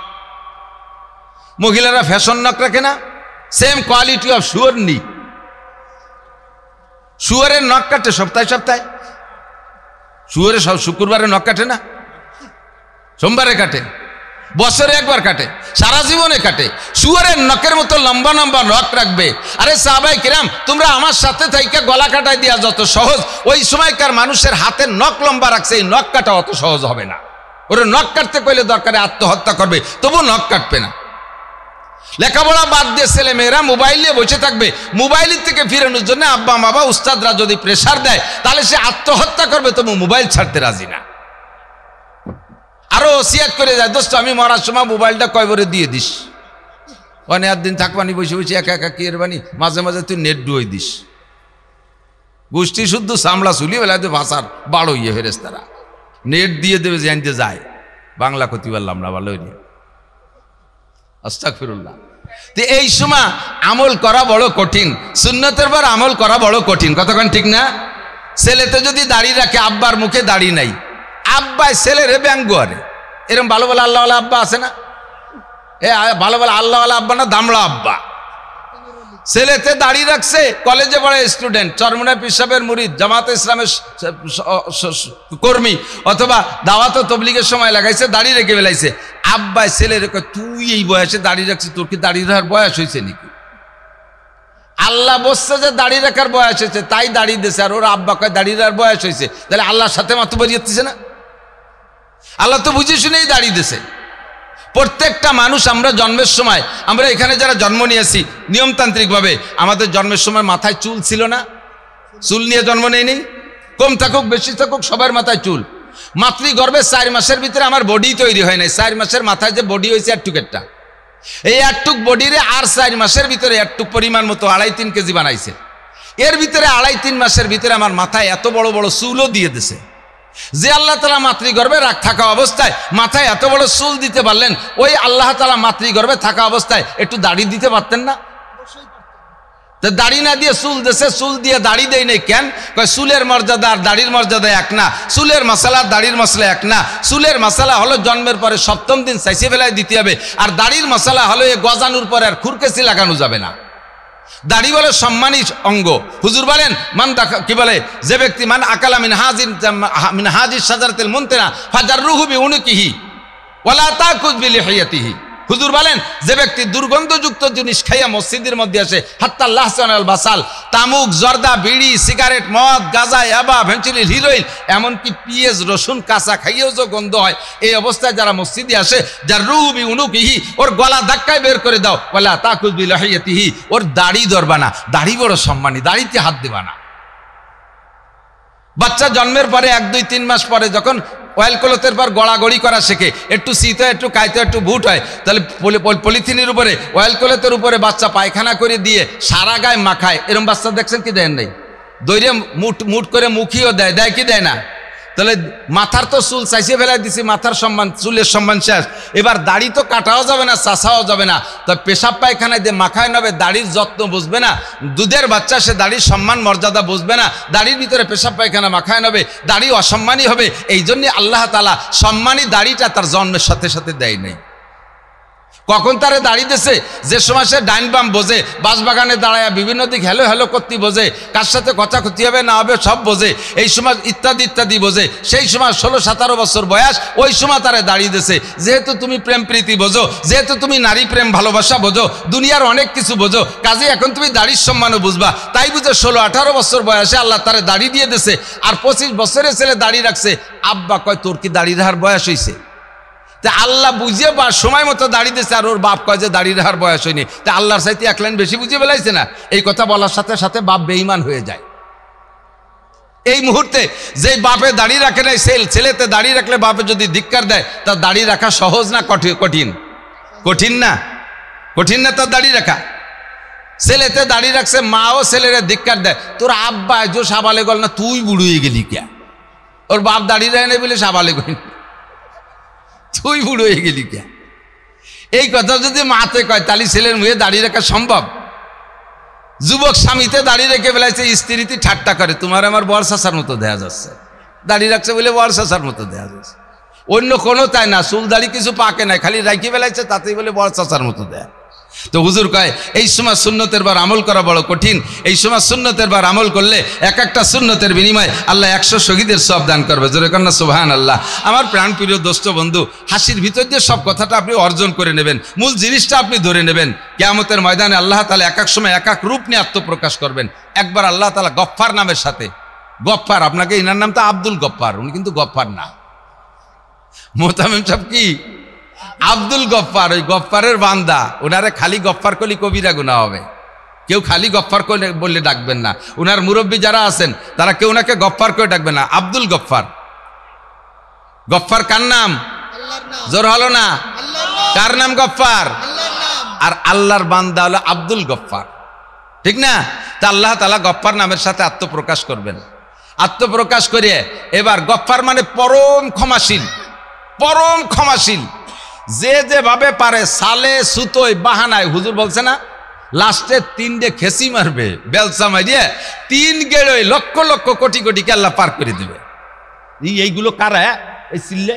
S1: মহিলারা ফ্যাশন নখ রাখে না? সেম কোয়ালিটি অফ শুয়োর নি, শুয়োরের নখ কাটে সপ্তাহে সপ্তাহে, শুয়োরে সব শুক্রবারে নখ কাটে না, সোমবারে কাটে, বছরে একবার কাটে, সারা জীবনে কাটে। শুয়োরের নখের মতো লম্বা লম্বা নখ রাখবে। আরে সাহাবায়ে কিরাম, তোমরা আমার সাথে থাইকা গলা কাটাই দিয়া যত সহজ, ওই সময়কার মানুষের হাতের নখ লম্বা রাখছে, এই নখ কাটা অত সহজ হবে না। ওরা নখ কাটতে কইলে দরকারে আত্মহত্যা করবে, তবু নখ কাটবে না। লেখাপড়া বাদ দিয়ে ছেলে মেয়েরা মোবাইল নিয়ে বসে থাকবে, মোবাইলের থেকে ফিরানোর জন্য আব্বা বাবা উস্তাদরা যদি প্রেসার দেয়, তাহলে সে আত্মহত্যা করবে, তবু মোবাইল ছাড়তে রাজি না। আরো ওসিয়াত করে যায়, দোস্ত আমি মরার সময় মোবাইলটা কয়বারে দিয়ে দিস, অনেক দিন থাকবানি বসে বসে একা একা কি এরবানি, মাঝে মাঝে তুই নেট ডুয়ে দিস। গোষ্ঠী শুদ্ধ সামলা চুলি বেলাতে ভাষার বাড়ো ইয়ে ফেরেশতারা নেট দিয়ে দেবে, জানতে যায় বাংলা ক্ষতি পারলাম না, ভালো আস্তাগফিরুল্লাহ। তো এই সময় আমল করা বড় কঠিন, সুন্নতের পর আমল করা বড় কঠিন, কতক্ষণ ঠিক না? ছেলেতে যদি দাড়ি রাখে, আব্বার মুখে দাড়ি নাই, আব্বাই ছেলেরে ব্যঙ্গ করে, এরকম ভালো ভালো আল্লাহওয়ালা আব্বা আছে না? ভালো ভালো আল্লাহওয়ালা আব্বা না, দামড়া আব্বা। ছেলেতে দাড়ি রাখছে, কলেজে পড়ে স্টুডেন্ট, চরমনাই পীর সাহেবের মুরিদ, জামাতে ইসলামের কর্মী, অথবা দাওয়াত ও তবলিগের সময় লাগাইছে, দাড়ি রেখে বেলাইছে। আব্বাই ছেলের তুই এই বয়সে দাড়ি রাখছিস, তোর কি দাড়ি রাখার বয়স হয়েছে নাকি? আল্লাহ বলছে যে দাড়ি রাখার বয়স হয়েছে, তাই দাড়ি দিয়েছে, আর ওর আব্বা কয় দাড়ি রাখার বয়স হয়েছে, তাহলে আল্লাহর সাথে মাতবরি হচ্ছে না? আল্লাহ তো বুঝে শুনেই দাড়ি দিয়েছে। প্রত্যেকটা মানুষ আমরা জন্মের সময়, আমরা এখানে যারা জন্ম নিয়েছি নিয়মতান্ত্রিকভাবে, আমাদের জন্মের সময় মাথায় চুল ছিল না? চুল নিয়ে জন্ম নেই, কম থাকুক বেশি থাকুক সবার মাথায় চুল। মাতৃগর্ভে 4 মাসের ভিতরে আমার বডি তৈরি হয় নাই, 4 মাসের মাথায় যে বডি হয়েছে একটুকেরটা, এই একটুক বডিরে আর 4 মাসের ভিতরে একটুক পরিমাণ মতো 2.5-3 কেজি বানাইছে। এর ভিতরে 2.5-3 মাসের ভিতরে আমার মাথায় এত বড় বড় চুলও দিয়ে দিছে। যে আল্লাহ তাআলা মাতৃগর্ভে থাকা অবস্থায় মাথায় এত বড় চুল দিতে পারলেন, ওই আল্লাহ তাআলা মাতৃগর্ভে থাকা অবস্থায় একটু দাড়ি দিতে পারতেন না? তো দাড়ি না দিয়ে চুল দেশে, চুল দিয়ে দাড়ি দেয় নেই কেন? চুলের মর্যাদা আর দাড়ির মর্যাদা এক না, চুলের মশলা দাড়ির মশলা এক না। চুলের মশলা হলো জন্মের পরে 7ম দিন চাইছে বেলায় দিতে হবে, আর দাড়ির মশলা হলো এ গজানোর পরে আর খুরকেসি লাগানো যাবে না। দাড়ি বলে সম্মানী অঙ্গ। হুজুর বলেন, মান কি বলে, যে ব্যক্তি মান আকালা মিন হাজির শাজারাতিল মুনতিনা ফাজাররুহু বিউনুকিহি ওয়ালা তাকুজ বিলিহিয়াতিহি, হুজুর বলেন যে ব্যক্তি দুর্গন্ধযুক্ত জিনিস খাইয়া মসজিদের মধ্যে আসে হাত্তা লাহসান আল বাসাল, তামুক, জর্দা, বিড়ি, সিগারেট, মদ, গাঁজা, ইয়াবা, ভেন্সিলিন, হিরোইন, এমনকি পেঁয়াজ রসুন কাঁচা খাইয়েও যে গন্ধ হয়, এই অবস্থায় যারা মসজিদে আসে, যার রুবি উনুকিহি, ওর গলা ধাক্কায় বের করে দাও, ওয়ালা তাকুজ বিলাহিয়াতিহি, ওর দাড়ি ধরবা না, দাড়ি বড় সম্মানী, দাড়িতে হাত দেবা না। বাচ্চা জন্মের পরে 1, 2, 3 মাস পরে যখন অয়েল ক্লথের পর গড়াগড়ি করা শেখে, একটু শীত হয়, একটু কাইতে, একটু ভুট হয়, তাহলে পলিথিনের উপরে অয়েল ক্লথের উপরে বাচ্চা পায়খানা করে দিয়ে সারা গায়ে মাখায়। এরকম বাচ্চা দেখছেন কি দেন নাই? দৈরে মুট করে মুখিও দেয়, দেয় কি দেয় না? তাহলে মাথার তো চুল চাইছে ফেলাই দিছি, মাথার সম্মান, চুলের সম্মান শেষ। এবার দাড়ি তো কাটাও যাবে না, চাষাও যাবে না, তো পেশাব পায়খানায় দিয়ে মাখায় নেবে, দাড়ির যত্ন বুঝবে না। দুধের বাচ্চা, সে দাড়ির সম্মান মর্যাদা বুঝবে না, দাড়ির ভিতরে পেশাব পায়খানা মাখায় নেবে, দাড়ি অসম্মানী হবে। এই জন্য আল্লাহ তাআলা সম্মানী দাড়িটা তার জন্মের সাথে সাথে দেয় নাই। কখন তারে দাড়ি দিয়েছে? যে সময় সে ডাইন বাম বোঝে, বাঁশবাগানে দাঁড়ায় বিভিন্ন দিক হ্যালো হ্যালো করতে বোঝে, কার সাথে কথা ক্ষতি হবে না হবে সব বোঝে, এই সময় ইত্যাদি ইত্যাদি বোঝে। সেই সময় 16-17 বছর বয়স, ওই সময় তারে দাড়ি দিয়েছে। যেহেতু তুমি প্রেম প্রীতি বোঝো, যেহেতু তুমি নারী প্রেম ভালোবাসা বোঝো, দুনিয়ার অনেক কিছু বোঝো, কাজে এখন তুমি দাড়ির সম্মানও বুঝবা। তাই বুঝে 16-18 বছর বয়সে আল্লাহ তারে দাড়ি দিয়ে দিয়েছে। আর 25 বছরের ছেলে দাড়ি রাখছে। আব্বা কয় তোর কি দাড়ি রাখার বয়স হয়েছে? তা আল্লাহ বুঝিয়ে বা সময় মতো দাড়ি দিয়েছে, আর ওর বাপ কয় যে দাড়ি রাখার বয়স হয়নি। তা আল্লাহর চাইতে 1 লাইন বেশি বুঝিয়ে ফেলাইছে না? এই কথা বলার সাথে সাথে বাপ বেঈমান হয়ে যায়। এই মুহূর্তে যে বাপে দাড়ি রাখে নাই, ছেলেতে দাড়ি রাখলে বাপে যদি ধিক্কার দেয়, তার দাড়ি রাখা সহজ না কঠিন? কঠিন না? কঠিন না তার দাড়ি রাখা? ছেলেতে দাড়ি রাখছে, মাও ছেলেরা ধিক্কার দেয়, তোর আব্বা জো সাবালে গল না, তুই বুড়িয়ে গেলি কে? ওর বাপ দাড়ি রাখে নাই বলে সাবালে গই, তুই বুড়ো হয়ে গেলি কে? এই কথা যদি মাতে কয়, তাহলে ছেলের মুখে দাড়ি রাখা সম্ভব? যুবক স্বামীতে দাড়ি রেখে ফেলাইছে, স্ত্রীতে ঠাট্টা করে, তোমার আমার বর চাচার মতো দেখা যাচ্ছে, দাড়ি রাখছে বলে বর চাচার মতো দেখা যাচ্ছে। অন্য কোনো তাই না, চুল দাড়ি কিছু পাকে নাই, খালি রাখি ফেলাইছে, তাতেই বলে বর চাচার মতো দেয়। তো হুজুর কয় এই সময় সুন্নতের বার আমল করা বড় কঠিন। এই সময় সুন্নতের বার আমল করলে এক একটা সুন্নতের বিনিময়ে আল্লাহ 100 শহীদের সওয়াব দান করবে। জোরে কন্যা সুবহানাল্লাহ। আমার প্রাণ প্রিয় দোস্ত বন্ধু, হাসির ভিতর দিয়ে সব কথাটা আপনি অর্জন করে নেবেন, মূল জিনিসটা আপনি ধরে নেবেন। কিয়ামতের ময়দানে আল্লাহ তাআলা এক এক সময় এক এক রূপ নিয়ে আত্মপ্রকাশ করবেন। একবার আল্লাহ তাআলা গফফার নামের সাথে, গফফার, আপনাকে ইনার নাম তো আব্দুল গফফার, উনি কিন্তু গফফার না। মোতামিম সাহেব কি আব্দুল গফফার, ওই গফফারের বান্দা। ওনারে খালি গফফার করলে কবিরা গুনাহ হবে, কেউ খালি গফফার করে বললে ডাকবেন না। ওনার মুরব্বী যারা আছেন তারা কেউ ওনাকে গফফার করে ডাকবেন না, আব্দুল গফফার। গফফার কার নাম? জোর হলো না? কার নাম গফফার? আর আল্লাহর বান্দা হলো আব্দুল গফফার, ঠিক না? তা আল্লাহ তাআলা গফফার নামের সাথে আত্মপ্রকাশ করবেন। আত্মপ্রকাশ করে এবার গফফার মানে পরম ক্ষমাশীল, পরম ক্ষমাশীল। যে যেভাবে পারে সালে সুতোয় বাহানায়, হুজুর বলছে না লাস্টে 3টে খেসি মারবে বেলসা মারিয়ে, 3 গেড়োয় লক্ষ লক্ষ কোটি কোটি কে আল্লাহ পার করে দেবে। এইগুলো কারা? এই চিল্লে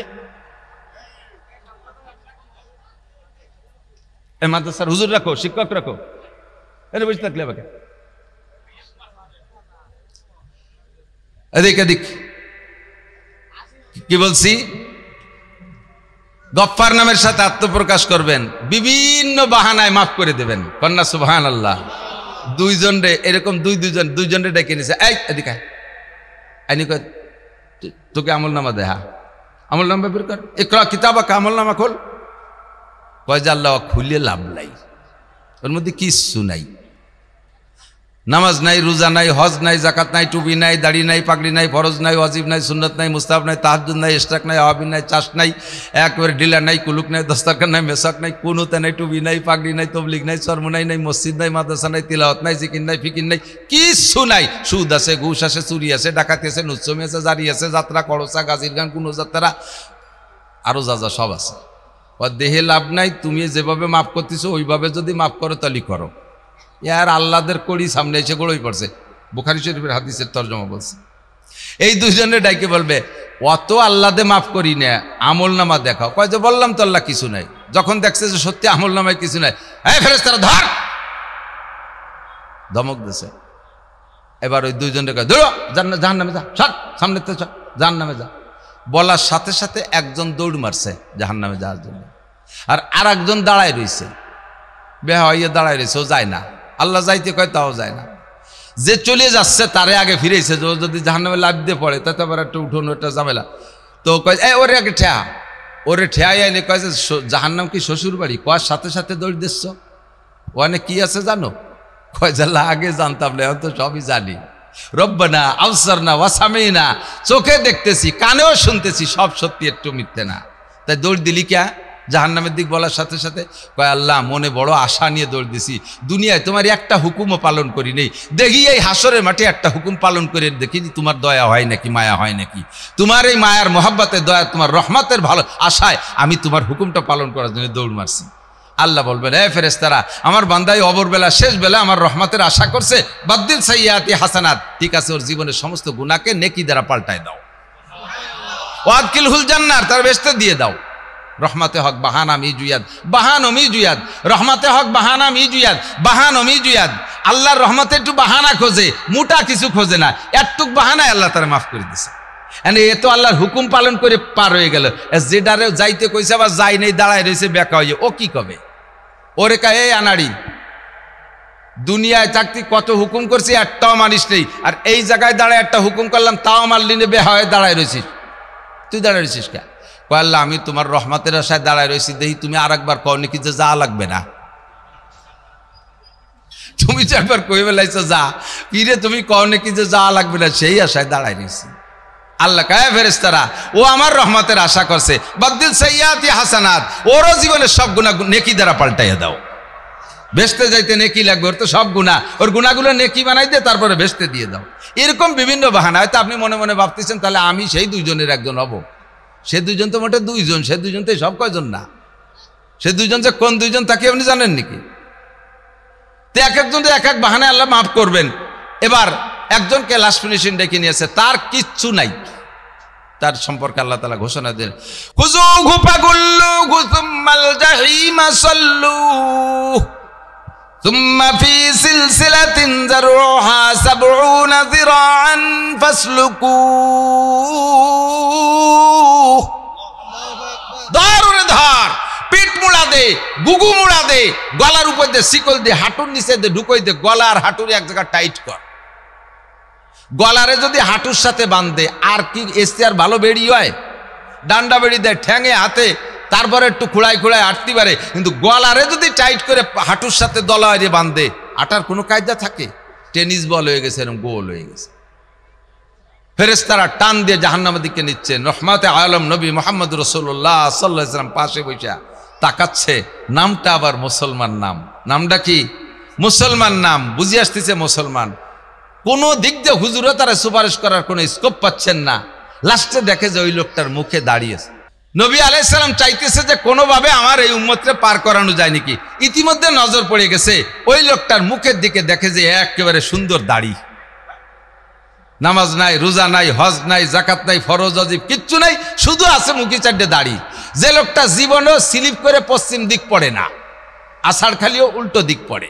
S1: এই মাদ্রাসার হুজুর রাখো, শিক্ষক রাখো, এর বসে থাকলে আমাকে এদিক এদিক। কি বলছি? গফফার নামের সাথে আত্মপ্রকাশ করবেন, বিভিন্ন বাহানায় মাফ করে দেবেন। কন্যা সুবহানাল্লাহ। দুইজন রে এরকম দুইজন রে ডেকে নিছে, এই এদিকে আইনি কয় তোকে আমল নামা দেখা, আমল নামা বের কর, ইকরা কিতাবা কা, আমল নামা খোল। কয় যে আল্লাহ খুলে লাভ নাই, ওর মধ্যে কিচ্ছু নাই। নামাজ নাই, রোজা নাই, হজ নাই, জাকাত নাই, টুপি নাই, দাড়ি নাই, পাগড়ি নাই, ফরজ নাই, ওয়াজিব নাই, সুন্নত নাই, মুস্তাহাব নাই, তাহাজ্জুদ নাই, ইশরাক নাই, আওয়াবিন নাই, চাষ নাই, একেবারে ডিলা নাই, কুলুক নাই, দস্তারখান নাই, মেসাক নাই, কুনুতে নাই, টুপি নাই, পাগড়ি নাই, তবলিগ নাই, চরমুনাই নাই, মসজিদ নাই, মাদ্রাসা নাই, তিলাওয়াত নাই, জিকির নাই, ফিকির নাই, কিচ্ছু নাই। সুদ আছে, ঘুষ আছে, চুরি আছে, ডাকাতি আছে, নুচ্ছমি আছে, জারি আছে, যাত্রা, করসা, গাজির গান, কোনো যাত্রা, আরো যা যা সব আছে। দেহে লাভ নাই, তুমি যেভাবে মাফ করতেছো ওইভাবে যদি মাফ করো তাহলে করো। ইয়ার আল্লাহদের কড়ি সামনে এসে গড়ই পড়ছে। বুখারী শরীফের হাদিসের তরজমা বলছে। এই দুজনে ডাইকে বলবে অত আল্লাহদে মাফ করি না, আমল নামা দেখাও। কয় যে বললাম তো আল্লাহ কিছু নাই। যখন দেখছে যে সত্যি আমল নামায় কিছু নাই, এই ফেরেশতারা ধর, ধমক দিছে। এবার ওই দুইজনে কয় ধরো, জাহান্নামে যা, সর সামনে তো, জাহান্নামে যা। বলার সাথে সাথে একজন দৌড় মারছে জাহান্নামে যাওয়ার জন্য। আর আরেকজন দাঁড়ায় রয়েছে, বেহা হইয়া দাঁড়ায় রয়েছে, ও যায় না। আল্লাহ যাইতে কয় তাও যায় না। যে চলে যাচ্ছে তারে আগে ফিরেছে, যে ও যদি জাহান্নামে লাফ দিয়ে পড়ে তাতে আবার একটা উঠোন একটা ঝামেলা। তো কয় এই ওরে আগে ঠেয়া, ওরে ঠেয়াই আইনে কয় যে জাহান্নাম কি শ্বশুর বাড়ি? কয়ার সাথে সাথে দৌড় দিচ্ছ, ওখানে কি আছে জানো? কয় জাল্লা আগে জানতাম না, এখন তো সবই জানি। রব্বানা আবসারনা ওয়া সামিনা, চোখে দেখতেছি কানেও শুনতেছি, সব সত্যি একটু মিথ্যে না। তাই দৌড় দিলি ক্যা জাহান্নামের দিক বলার সাথে সাথে? কয় আল্লাহ মনে বড় আশা নিয়ে দৌড় দিছি, দুনিয়ায় তোমার একটা হুকুমও পালন করি নেই, দেখি এই হাসরের মাঠে একটা হুকুম পালন করে দেখি তোমার দয়া হয় নাকি, মায়া হয় নাকি। তোমার এই মায়ার মোহাব্বতের দয়া, তোমার রহমতের ভালো আশায় আমি তোমার হুকুমটা পালন করার জন্য দৌড় মারছি। আল্লাহ বলবেন, এ ফেরেশতারা, আমার বান্দাই অবরবেলা শেষ বেলা আমার রহমতের আশা করছে, বাদ্দিল সাইয়াতি হাসানাত, ঠিক আছে ওর জীবনের সমস্ত গুনাহকে নেকি দ্বারা পাল্টায় দাও। ওয়াদকিলহুল জান্নাত, তার বেহেশতে দিয়ে দাও। রহমতে হক বাহানা মিজুয়াদ, বাহান মিজুয়াদ, রহমতে হক বাহানা মিজুয়াদ, বাহান মিজুয়াদ। আল্লাহর রহমতে একটু বাহানা খোঁজে, মোটা কিছু খোঁজে না, একটুক বাহানায় আল্লাহ তারা মাফ করে দিছে। এ তো আল্লাহর হুকুম পালন করে পার হয়ে গেল, যেটারে যাইতে কইছে আবার যাই নেই, দাঁড়ায় রয়েছে বেকা হয়ে, ও কি কবে? ওরে কা এই আনাড়ি, দুনিয়ায় থাকতে কত হুকুম করছি একটাও মানিস নেই, আর এই জায়গায় দাঁড়ায় একটা হুকুম করলাম তাও মারলি নে, বেহা হয়ে দাঁড়ায় রয়েছিস। তুই দাঁড়ায় রয়েছিস কে? কয় আল্লাহ আমি তোমার রহমতের আশায় দাঁড়ায় রয়েছি, দেখি তুমি আর একবার কও নাকি যে যা লাগবে না। তুমি তো একবার কই বেলাইছো যা, পীরে তুমি কও নাকি যে যা লাগবে না, সেই আশায় দাঁড়ায় রয়েছি। আল্লাহ কায় ফেরেশতারা, ও আমার রহমতের আশা করছে, বাদ্দিল সাইয়াতি হাসানাত, ওরও জীবনের সব গুনাহ নেকি দ্বারা পাল্টাইয়া দাও। বেহেশতে যাইতে নেকি লাগবে, ওর তো সব গুনাহ, ওর গুনাহগুলো নেকি বানাই দিয়ে তারপরে বেহেশতে দিয়ে দাও। এরকম বিভিন্ন বাহানা। হয়তো আপনি মনে মনে ভাবতেছেন তাহলে আমি সেই দুইজনের একজন হব। সে দুইজন তো মোটে দুইজন, সে দুইজন তো সব কয়জন না। সে দুইজন যে কোন দুইজন তাকে আপনি জানেন নাকি? তো এক একজন এক এক বাহানায় আল্লাহ মাফ করবেন। এবার একজনকে লাস্ট ফিনিশিং ডেকে নিয়েছে, তার কিচ্ছু নাই, তার সম্পর্কে আল্লাহ তাআলা ঘোষণা দেন, খুযুহু ফাগুল্লুহু সুম্মাল জাহিমা সাল্লু সুম্মা ফি সিলসিলাতিন যারউহা ৭০ যিরাআন ফাসলুকু। ধরে ধর, পিঠ মুড়া দে, গুগু মুড়া দে, গলার উপর দে শিকল দে, হাঁটুর নিচে দে ঢুকই দে, গলা আর হাঁটুর এক জায়গা টাইট কর। গলারে যদি হাঁটুর সাথে বাঁধে আর কি এসে আর ভালো বেড়ি হয়? ডান্ডা বেড়ি দেয় ঠ্যাঙে হাতে, তারপরে একটু খুঁড়াই খুঁড়াই আটতে পারে, কিন্তু গলারে যদি টাইট করে হাঁটুর সাথে দলারে বাঁধে, আটার কোনো কায়দা থাকে? টেনিস বল হয়ে গেছে, এরকম গোল হয়ে গেছে। ফেরেশতারা টান দিয়ে জাহান্নামের দিকে নিচ্ছেন। রহমতে আলম নবী মুহাম্মদ রাসূলুল্লাহ সাল্লাল্লাহু আলাইহি ওয়াসাল্লাম পাশে বসে তাকাচ্ছে। নামটা আবার মুসলমান নাম। নামটা কি? মুসলমান নাম। বুঝে আসতেছে মুসলমান। কোনো দিক দিয়ে হুজুরে তারা সুপারিশ করার কোনো স্কোপ পাচ্ছেন না। লাস্টে দেখে যে ওই লোকটার মুখে দাঁড়িয়েছে। নবী আলাইহিস সালাম চাইতেছে যে কোনোভাবে আমার এই উম্মতকে পার করানো যায় নাকি। ইতিমধ্যে নজর পড়ে গেছে ওই লোকটার মুখের দিকে, দেখে যে একেবারে সুন্দর দাড়ি, নামাজ নাই, রোজা নাই, হজ নাই, জাকাত নাই, ফরজ ওয়াজিব কিচ্ছু নাই, শুধু আছে মুখে চারটে দাড়ি। যে লোকটা জীবনেও স্লিপ করে পশ্চিম দিক পড়ে না, আষাঢ় খালিও উল্টো দিক পড়ে,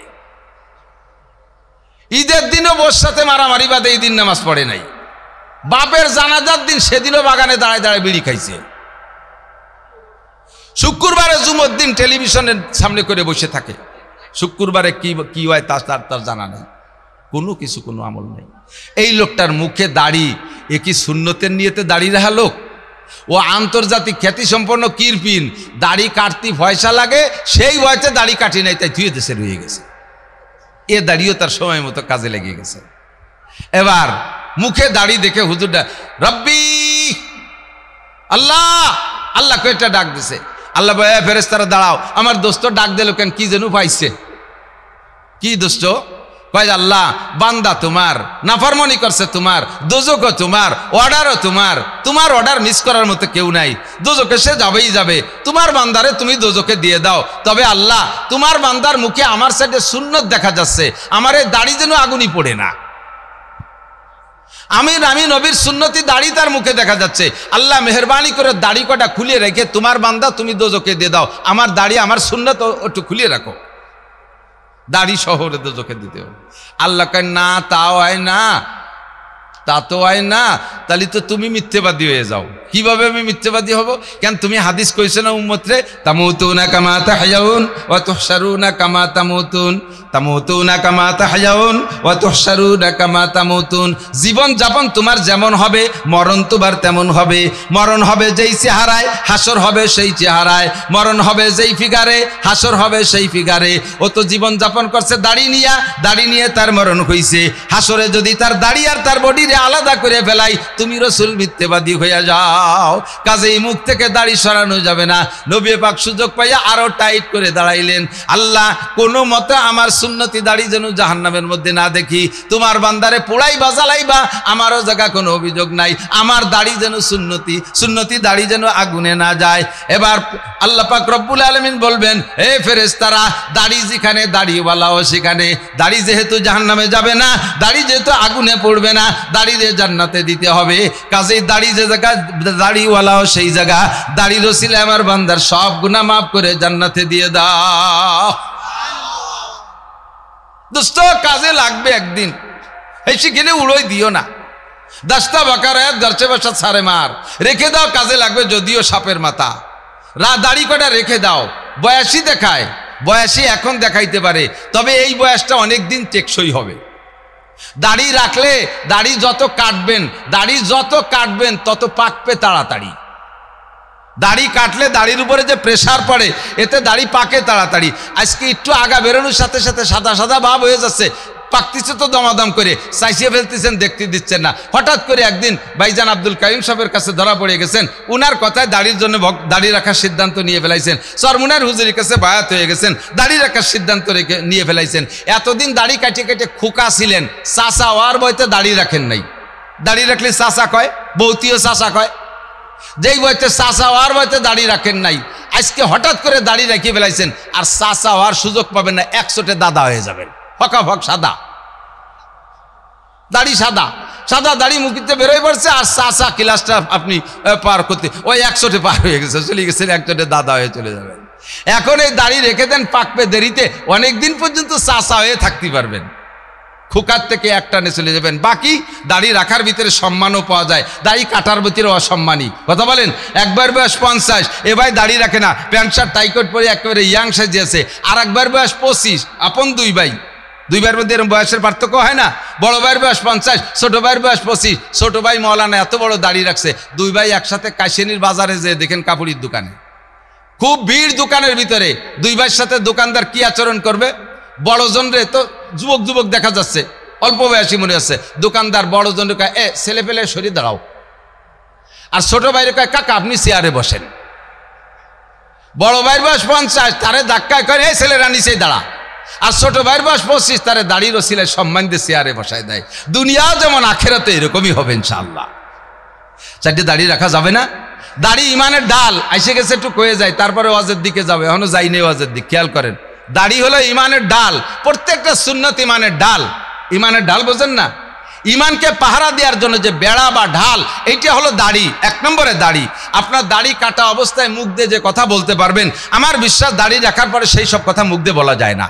S1: ঈদের দিনও বোর সাথে মারামারি বাদে এই দিন নামাজ পড়ে নাই, বাপের জানাজার দিন সেদিনও বাগানে দাঁড়ায় দাঁড়ায় বিড়ি খাইছে, শুক্রবারে জুমার দিন টেলিভিশনের সামনে করে বসে থাকে, শুক্রবারে কি হয় তার জানা নেই, কোনো কিছু কোনো আমল নেই। এই লোকটার মুখে দাড়ি, এ কি সুন্নতের নিয়তে দাড়ি রাখা লোক? ও আন্তর্জাতিক খ্যাতি সম্পন্ন কিরপিন, দাড়ি কাটতে পয়সা লাগে, সেই ভয়তে দাড়ি কাটি নাই, তাই ধুয়ে দেশে রয়ে গেছে। এ দাড়িও তার সময় মতো কাজে লেগে গেছে। এবার মুখে দাড়ি দেখে হুজুরটা রব্বি আল্লাহ আল্লাহ কয়েকটা ডাক দিছে। আল্লাহ ফেরেশতারা দাঁড়াও, আমার দোস্ত ডাক দিল কেন, কি যেন পাইছে। কি দোস্ত? কয় আল্লাহ বান্দা তোমার নাফরমানি করছে, তোমার দোজকও তোমার, অর্ডারও তোমার, তোমার অর্ডার মিস করার মতো কেউ নাই, দোজকে সে যাবেই যাবে, তোমার বান্দারে তুমি দোজকে দিয়ে দাও। তবে আল্লাহ তোমার বান্দার মুখে আমার সাইডে সুন্নত দেখা যাচ্ছে, আমার এই দাড়ি যেন আগুনই পড়ে না। আমি নবীর সুন্নতি দাড়ি তার মুখে দেখা যাচ্ছে, আল্লাহ মেহরবানি করে দাড়ি কটা খুলে রেখে তোমার বান্দা তুমি দোজকে দিয়ে দাও, আমার দাড়ি আমার সুন্নত একটু খুলে রাখো, দাড়ি শহরে দোজকে দিতে হবে। আল্লাহ কয় না, তাও হয় না, তা তো হয় না, তাহলে তো তুমি মিথ্যেবাদী হয়ে যাও। কিভাবে আমি মিথ্যেবাদী হব? কেন তুমি হাদিস কইছো না উম্মতরে, তামুতুনা কামা তাহয়াউন ওয়া তুহশারুনা কামা তামুতুন, তামুতুনা কামা তাহয়াউন ওয়া তুহশারুনা কামা তামুতুন। জীবন যাপন তোমার যেমন হবে, মরণ তোমার তেমন হবে। মরণ হবে যেই চেহারায়, হাসর হবে সেই চেহারায়। মরণ হবে যেই ফিগারে, হাসর হবে সেই ফিগারে। ও তো জীবন যাপন করছে দাড়ি নিয়ে তার মরণ হইছে। হাসরে যদি তার দাড়ি আর তার বডিরে আলাদা করে ফেলাই, তুমি রাসূল মিথ্যাবাদী হইয়া যাও। কাজেই মুখ থেকে দাড়ি সরানো যাবে না। নবী পাক সুযোগ পাইয়া আরো টাইট করে দাঁড়াইলেন, আল্লাহ কোনো মতে আমার সুন্নতি দাড়ি যেন জাহান্নামের মধ্যে না দেখি। তোমার বান্দারে পোড়াই বা জ্বালাইবা, আমারও জায়গা কোনো অভিযোগ নাই। আমার দাড়ি যেন সুন্নতি দাড়ি যেন আগুনে না যায়। এবার আল্লাহ পাক রব্বুল আলামিন বলবেন, হে ফেরেশতারা, দাড়ি যেখানে দাড়িওয়ালাও সেখানে। দাড়ি যেহেতু জাহান্নামে যাবে না, দাড়ি যেহেতু আগুনে পড়বে না, দাড়ি যে জান্নাতে দিতে হবে। কাজেই দাড়ি যে জায়গা, দাড়িওয়ালাও সেই জায়গা। দাড়ির ওসিলে আমার বান্দার সব গুনাহ মাফ করে জান্নাতে দিয়ে দাও। দোস্ত কাজে লাগবে একদিন, এই শিখে উড়োই দিও না। দাস্তা বাকার দরচে বসা সারে মার রেখে দাও, কাজে লাগবে যদিও সাপের মাথা। দাড়ি কটা রেখে দাও, বয়সী দেখায়, বয়সী এখন দেখাইতে পারে, তবে এই বয়সটা অনেক দিন টেকসই হবে। দাড়ি রাখলে দাড়ি যত কাটবেন তত পাকবে তাড়াতাড়ি। দাড়ি কাটলে দাড়ির উপরে যে প্রেসার পড়ে, এতে দাড়ি পাকে তাড়াতাড়ি। আজকে একটু আগা বেরোনোর সাথে সাথে সাদা সাদা ভাব হয়ে যাচ্ছে, পাকতেছে তো দমাদম করে, চাইছিয়ে ফেলতেছেন, দেখতে দিচ্ছেন না। হঠাৎ করে একদিন ভাইজান আব্দুল কাইম সাহেবের কাছে ধরা পড়ে গেছেন। উনার কথায় দাড়ির জন্য দাড়ি রাখার সিদ্ধান্ত নিয়ে ফেলাইছেন। সরমুনার হুজুরের কাছে বায়াত হয়ে গেছেন, দাড়ি রাখার সিদ্ধান্ত নিয়ে ফেলাইছেন। এতদিন দাড়ি কাটে কেটে খোকা ছিলেন, চাচা হওয়ার বইতে দাড়ি রাখেন নাই। দাড়ি রাখলে চাচা কয়, বৌতিও চাচা কয়। যেই বইতে চাচা হওয়ার বইতে দাড়ি রাখেন নাই, আজকে হঠাৎ করে দাড়ি রাখিয়ে ফেলাইছেন। আর চাচা হওয়ার সুযোগ পাবেন না, 100টে দাদা হয়ে যাবেন। ফকাফক সাদা দাড়ি, সাদা দাড়ি মুখিতে বেরোয় পড়ছে। আর চাচা ক্লাসটা আপনি পার করতে ওই 100টে পার হয়ে গেছে, চলে গেছেন, 100টে দাদা হয়ে চলে যাবেন। এখন এই দাড়ি রেখে দেন, পাকবে দেরিতে, অনেকদিন পর্যন্ত চাচা হয়ে থাকতে পারবেন। খোকার থেকে একটানে চলে যাবেন। বাকি দাড়ি রাখার ভিতরে সম্মানও পাওয়া যায়, দাড়ি কাটার ভিতরে অসম্মানী। কথা বলেন, একবার বয়স 50, এ ভাই দাড়ি রাখে না, প্যান্ট শার্ট টাইকট পরে একেবারে ইয়াং সাজিয়েছে। আর একবার বয়স 25, আপন দুই ভাইয়ের মধ্যে এরকম বয়সের পার্থক্য হয় না। বড় ভাইয়ের বয়স 50, ছোট ভাইয়ের বয়স 25। ছোট ভাই মৌলানা এত বড় দাড়ি রাখছে। দুই ভাই একসাথে কাশিয়ানির বাজারে যে দেখেন কাপড়ির দোকানে, খুব ভিড় দোকানের ভিতরে, দুই ভাইয়ের সাথে দোকানদার কি আচরণ করবে? বড়জন রে তো যুবক দেখা যাচ্ছে, অল্প বয়সী মনে হচ্ছে। দোকানদার বড়জন রে কয়, ছেলে পেলে সরিয়ে দাঁড়াও। আর ছোট ভাইরে কয়, কাকা আপনি চেয়ারে বসেন। বড় ভাইয়ের বয়স 50, তারে ধাক্কায় করে, ছেলেরা নিচেই দাঁড়া। আর ছোট ভাইয়ের বয়স 25, তারে দাড়ির ওসিলায় সম্মান দিয়ে চেয়ারে বসায় দেয়। দুনিয়া যেমন আখেরাতে এরকমই হবে ইনশাআল্লাহ। চারটে দাড়ি রাখা যাবে না। দাড়ি ইমানের ডাল, আইসে গেছে একটু কয়ে যায়, তারপরে ওয়াজের দিকে যাবে, এখনো যাই নেই ওয়াজের দিক। খেয়াল করেন, দাড়ি হলো ইমানের ডাল, প্রত্যেকটা সুন্নত ইমানের ডাল। ইমানের ডাল বোঝেন না? ইমানকে পাহারা দেওয়ার জন্য যে বেড়া বা ঢাল, এইটা হলো দাড়ি। 1 নম্বরে দাড়ি। আপনার দাড়ি কাটা অবস্থায় মুখ দিয়ে যে কথা বলতে পারবেন, আমার বিশ্বাস দাড়ি রাখার পরে সেই সব কথা মুখ দিয়ে বলা যায় না।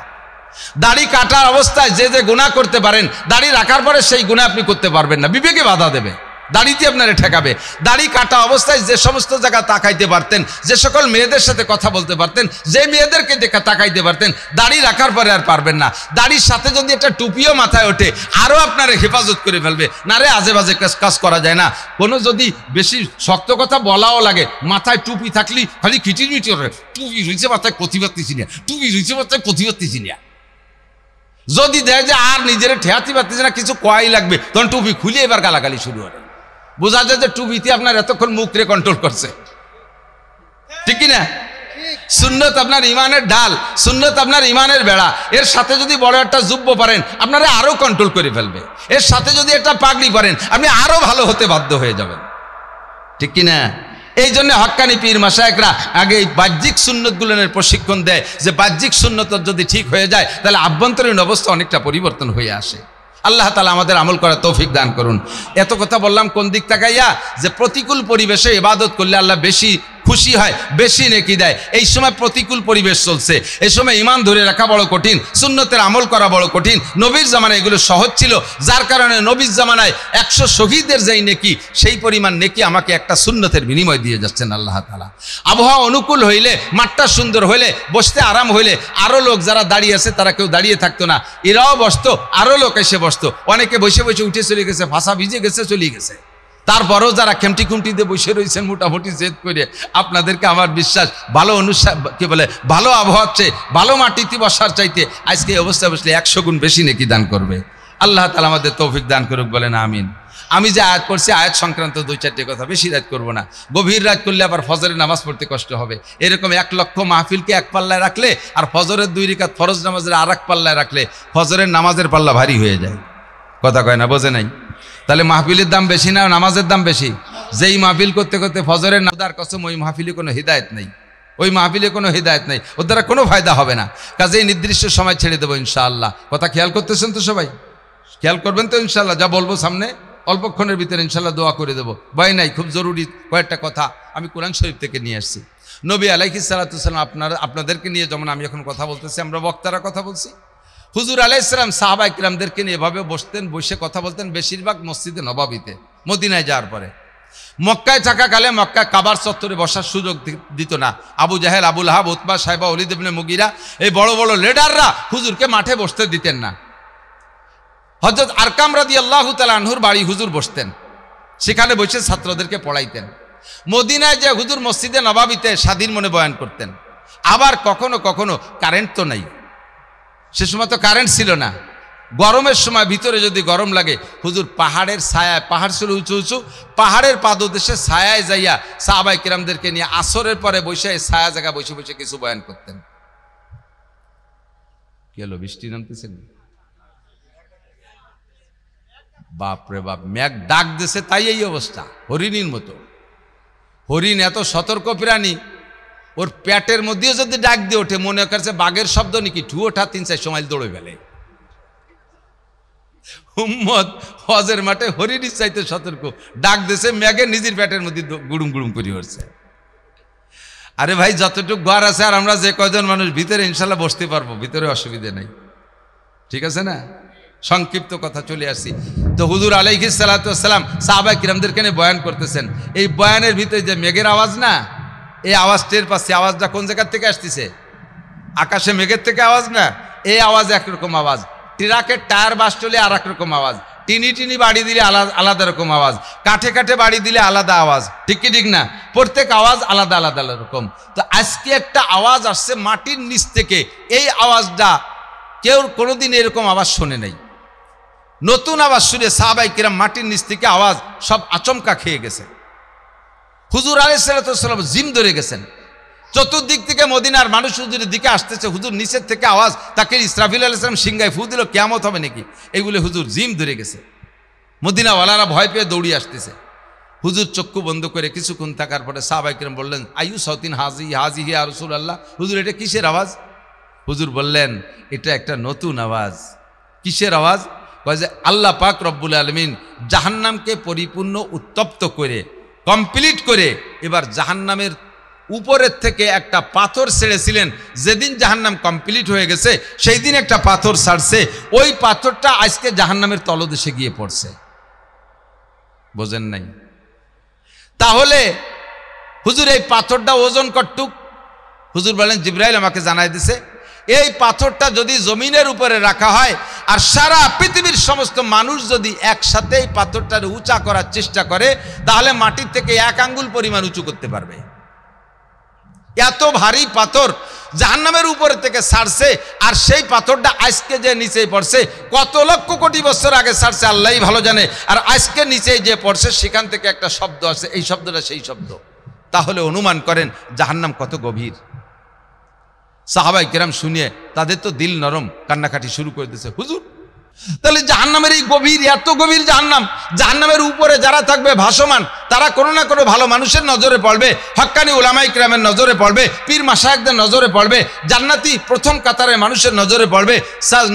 S1: দাড়ি কাটার অবস্থায় যে গুনাহ করতে পারেন, দাড়ি রাখার পরে সেই গুনাহ আপনি করতে পারবেন না, বিবেকে বাধা দেবে, দাড়িতে আপনারে ঠেকাবে। দাড়ি কাটা অবস্থায় যে সমস্ত জায়গা তাকাইতে পারতেন, যে সকল মেয়েদের সাথে কথা বলতে পারতেন, যে মেয়েদেরকে দেখা তাকাইতে পারতেন, দাড়ি রাখার পরে আর পারবেন না। দাড়ির সাথে যদি একটা টুপিও মাথায় ওঠে, আরও আপনারে হেফাজত করে ফেলবে। না রে, আজে বাজে কাজ করা যায় না। কোনো যদি বেশি শক্ত কথা বলাও লাগে, মাথায় টুপি থাকলেই খালি খিচিমিচি করে, টুপি রয়েছে মাথায় কথি পারতেছি না, টুপি রয়েছে মাথায় কথি পারতেছি না। যদি দেয় যে আর নিজের ঠেয়াতে পারতেছে না, কিছু কয়াই লাগবে, তখন টুপি খুলে এবার গালাগালি শুরু হয়। বোঝা যায় যে টুপিতে আপনার এতক্ষণ মুখরে কন্ট্রোল করছে, ঠিক কিনা? সুন্নত আপনার ইমানের ঢাল, সুন্নত আপনার ইমানের বেড়া। এর সাথে যদি বড় একটা জুব্ব পারেন, আপনারা আরো কন্ট্রোল করে ফেলবে। এর সাথে যদি একটা পাগড়ি পারেন, আপনি আরো ভালো হতে বাধ্য হয়ে যাবেন, ঠিক কিনা? এই জন্য হক্কানি পীর মাশায়েখরা আগে এই বাহ্যিক সুন্নতগুলোর প্রশিক্ষণ দেয়, যে বাহ্যিক সুন্নত যদি ঠিক হয়ে যায়, তাহলে আভ্যন্তরীণ অবস্থা অনেকটা পরিবর্তন হয়ে আসে। আল্লাহ তাআলা আমাদের আমল করার তৌফিক দান করুন। এত কথা বললাম কোন দিক তাকাইয়া? যে প্রতিকূল পরিবেশে ইবাদত করলে আল্লাহ বেশি খুশি হয়, বেশি নেকি দেয়। এই সময় প্রতিকূল পরিবেশ চলছে, এই সময় ঈমান ধরে রাখা বড় কঠিন, সুন্নতের আমল করা বড় কঠিন। নবীর জামানায় এগুলো সহজ ছিল, যার কারণে নবীর জামানায় 100 শহীদের যেই নেকি সেই পরিমাণ নেকি আমাকে একটা সুন্নতের বিনিময় দিয়ে যাচ্ছেন আল্লাহ তাআলা। আবহাওয়া অনুকূল হইলে, মাঠটা সুন্দর হইলে, বসতে আরাম হইলে আরো লোক যারা দাঁড়িয়ে আছে তারা কেউ দাঁড়িয়ে থাকতো না, এরাও বসতো, আরো লোক এসে বসতো। অনেকে বসে বসে উঠে চলে গেছে, ভাষা ভিজে গেছে, চলে গেছে। তারপরেও যারা খেমটি খুমটি দিয়ে বসে রয়েছেন মোটামুটি জেদ করে, আপনাদেরকে আমার বিশ্বাস ভালো কি বলে ভালো আবহাওয়ার চেয়ে, ভালো মাটিতে বসার চাইতে আজকে এই অবস্থায় বসলে 100 গুণ বেশি নেকি দান করবে। আল্লাহ তাআলা আমাদের তৌফিক দান করুক, বলেন আমিন। আমি যে আয়াত করছি, আয়াত সংক্রান্ত 2-4টে কথা, বেশি রাত করব না। গভীর রাত করলে আবার ফজরের নামাজ পড়তে কষ্ট হবে। এরকম 1 লক্ষ মাহফিলকে এক পাল্লায় রাখলে আর ফজরের 2 রাকাত ফরজ নামাজের আর এক পাল্লায় রাখলে ফজরের নামাজের পাল্লা ভারী হয়ে যায়। কথা কয় না, বোঝে নাই? তাহলে মাহফিলের দাম বেশি না নামাজের দাম বেশি? যেই মাহফিল করতে করতে ফজরের নামাজের কসম, ওই মাহফিলে কোনো হিদায়ত নেই, ওই মাহফিলে কোনো হিদায়ত নেই, ওর দ্বারা কোনো ফায়দা হবে না। কাজেই নির্দিষ্ট সময় ছেড়ে দেবো ইনশাআল্লাহ। কথা খেয়াল করতেছেন তো সবাই? খেয়াল করবেন তো ইনশাআল্লাহ? যা বলবো সামনে অল্পক্ষণের ভিতরে ইনশাআল্লাহ দোয়া করে দেবো, ভয় নাই। খুব জরুরি কয়েকটা কথা আমি কোরআন শরীফ থেকে নিয়ে আসছি। নবী আলাইহিস সালাতু ওয়াস সালাম আপনাদেরকে নিয়ে, যেমন আমি এখন কথা বলতেছি, আমরা বক্তারা কথা বলছি, হুজুর আলাইহিস সালাম সাহাবায়ে কিরামদেরকে নিয়ে এভাবে বসতেন, বসে কথা বলতেন, বেশিরভাগ মসজিদে নববীতে। মদিনায় যাওয়ার পরে, মক্কায় থাকাকালে মক্কা কাবার চত্বরে বসার সুযোগ দিত না। আবু জাহেল, আবুল আহাব, উতবা, সাইবা, ওয়ালিদ ইবনে মুগিরা, এই বড় বড় লিডাররা হুজুরকে মাঠে বসতে দিতেন না। হযরত আরকাম রাদিয়াল্লাহু তাআলা আনহুর বাড়ি হুজুর বসতেন, সেখানে বসে ছাত্রদেরকে পড়াইতেন। মদিনায় যে হুজুর মসজিদে নববীতে স্বাধীন মনে বয়ান করতেন। আবার কখনো কখনো কারেন্ট তো নাই, সে সময় তো কারেন্ট ছিল না, গরমের সময় ভিতরে যদি গরম লাগে হুজুর পাহাড়ের ছায়ায়, পাহাড় ছিল উঁচু উঁচু, পাহাড়ের পাদদেশে ছায়ায় যাইয়া সাহাবায়ে কিরামদেরকে নিয়ে আসরের পরে বসে ছায়া জায়গা বসে বসে কিছু বয়ান করতেন। কি হলো, বৃষ্টি নামতেছে? বাপরে বাপ, মেঘ ডাক দিছে, তাই এই অবস্থা। হরিণীর মতো, হরিণ এত সতর্ক প্রাণী, ওর পেটের মধ্যেও যদি ডাক দিয়ে ওঠে মনে করছে বাঘের শব্দ নাকি, ঠু ওঠা 3-4 মাইল দৌড়ে ফেলে। উম্মত হজের মাঠে হরিণীর চাইতে সতর্ক, ডাক দিছে, মেঘে নিজের পেটের মধ্যে গুড়ুম গুড়ুম করে উঠছে। আরে ভাই, যতটুকু ঘর আছে আর আমরা যে কয়জন মানুষ ভিতরে ইনশাল্লাহ বসতে পারবো, ভিতরে অসুবিধা নেই, ঠিক আছে না? সংক্ষিপ্ত কথা চলে আসি। তো হুজুর আলাইহিস সালাতু ওয়াস সালাম সাহাবায়ে কিরামদেরকে নিয়ে বয়ান করতেছেন। এই বয়ানের ভিতরে যে মেঘের আওয়াজ না, এই আওয়াজ টের পাচ্ছি। আওয়াজটা কোন জায়গার থেকে আসতেছে? আকাশে মেঘের থেকে আওয়াজ না, এই আওয়াজ একরকম আওয়াজ। ট্রাকের টায়ার বাস চলে আর এক রকম আওয়াজ, টিনি টিনি বাড়ি দিলে আলাদা রকম আওয়াজ, কাঠে কাঠে বাড়ি দিলে আলাদা আওয়াজ, ঠিক কি ঠিক না? প্রত্যেক আওয়াজ আলাদা আলাদা রকম। তো আজকে একটা আওয়াজ আসছে মাটির নিচ থেকে, এই আওয়াজটা কেউ কোনোদিন এরকম আওয়াজ শোনে নাই। নতুন আওয়াজ শুনে সাহাবায়ে কিরাম মাটির নিচ থেকে আওয়াজ সব আচমকা খেয়ে গেছে। হুজুর আলাইহিস সালাতু ওয়াস সালাম জিম ধরে গেছেন, চতুর্দিক থেকে মদিনার মানুষ হুজুরের দিকে আসতেছে। হুজুর নিচের থেকে আওয়াজ, তাকে ইসরাফিল আলাইহিস সালাম সিংহায় ফু দিল, কিয়ামত হবে নাকি, এইগুলো হুজুর জিম ধরে গেছে। মদিনাওয়ালারা ভয় পেয়ে দৌড়িয়ে আসতেছে। হুজুর চক্ষু বন্ধ করে কিছুক্ষণ থাকার পরে সাহাবায়ে কিরাম বললেন, আইয়ু সাউতিন হাজি হাজি ইয়া রাসূলুল্লাহ, হুজুর এটা কিসের আওয়াজ? হুজুর বললেন, এটা একটা নতুন আওয়াজ। কিসের আওয়াজ? কয় যে আল্লাহ পাক রব্বুল আলামিন জাহান্নামকে পরিপূর্ণ উত্তপ্ত করে কমপ্লিট করে এবার জাহান্নামের উপরের থেকে একটা পাথর ছেড়েছিলেন। যেদিন জাহান্নাম কমপ্লিট হয়ে গেছে সেই দিন একটা পাথর ছাড়ছে, ওই পাথরটা আজকে জাহান্নামের তলদেশে গিয়ে পড়ছে। বোঝেন নাই? তাহলে হুজুর এই পাথরটা ওজন কতটুক? হুজুর বলেন, জিবরাইল আমাকে জানাই দিছে, এই পাথরটা যদি জমিনের উপরে রাখা হয় আর সারা পৃথিবীর সমস্ত মানুষ যদি একসাথে এই পাথরটার উঁচা করার চেষ্টা করে, তাহলে মাটির থেকে 1 আঙ্গুল পরিমাণ উঁচু করতে পারবে। এত ভারী পাথর জাহান্নামের উপরে থেকে ছাড়ছে, আর সেই পাথরটা আজকে যে নিচে পড়ছে কত লক্ষ কোটি বছর আগে ছাড়ছে আল্লাহই ভালো জানে। আর আজকে নিচে যে পড়ছে সেখান থেকে একটা শব্দ আছে, এই শব্দটা সেই শব্দ। তাহলে অনুমান করেন জাহান্নাম কত গভীর। সাহাবায়ে কেরাম শুনিয়ে তাদের তো দিল নরম, কান্নাকাটি শুরু করে দিয়েছে। হুজুর তাহলে জাহান্নামের এই গভীর, এত গভীর জাহান্নাম, জাহান্নামের উপরে যারা থাকবে ভাসমান, তারা কোনো না কোনো ভালো মানুষের নজরে পড়বে, হক্কানি উলামায়ে কিরামের নজরে পড়বে, পীর মাশায়েখদের নজরে পড়বে, জান্নাতি প্রথম কাতারের মানুষের নজরে পড়বে,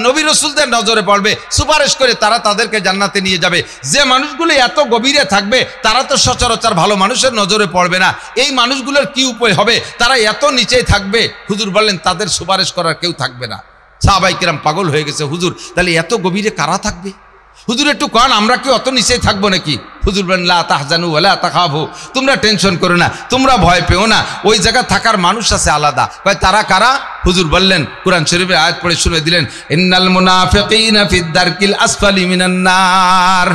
S1: নবী রাসূলদের নজরে পড়বে, সুপারিশ করে তারা তাদেরকে জান্নাতে নিয়ে যাবে। যে মানুষগুলো এত গভীরে থাকবে তারা তো সচরাচর ভালো মানুষের নজরে পড়বে না। এই মানুষগুলোর কি উপায় হবে? তারা এত নিচেই থাকবে, হুজুর বললেন তাদের সুপারিশ করার কেউ থাকবে না। সাহাবায়ে কিরাম পাগল হয়ে গেছে, হুজুর তাহলে এত গভীরে কারা থাকবে? হুজুর একটু কন, আমরা কি অত নিচেই থাকবো নাকি? হুজুর বলেন লা তাহজানু ওয়ালা তাখাফু, তোমরা টেনশন করো না, তোমরা ভয় পেও না, ওই জায়গা থাকার মানুষ আছে আলাদা। কয় তারা কারা? হুজুর বললেন, কোরআন শরীফের আয়াত পড়ে শুনে দিলেন, ইন্নাল মুনাফিকিনা ফিদ দারকিল আসফালি মিনান নার।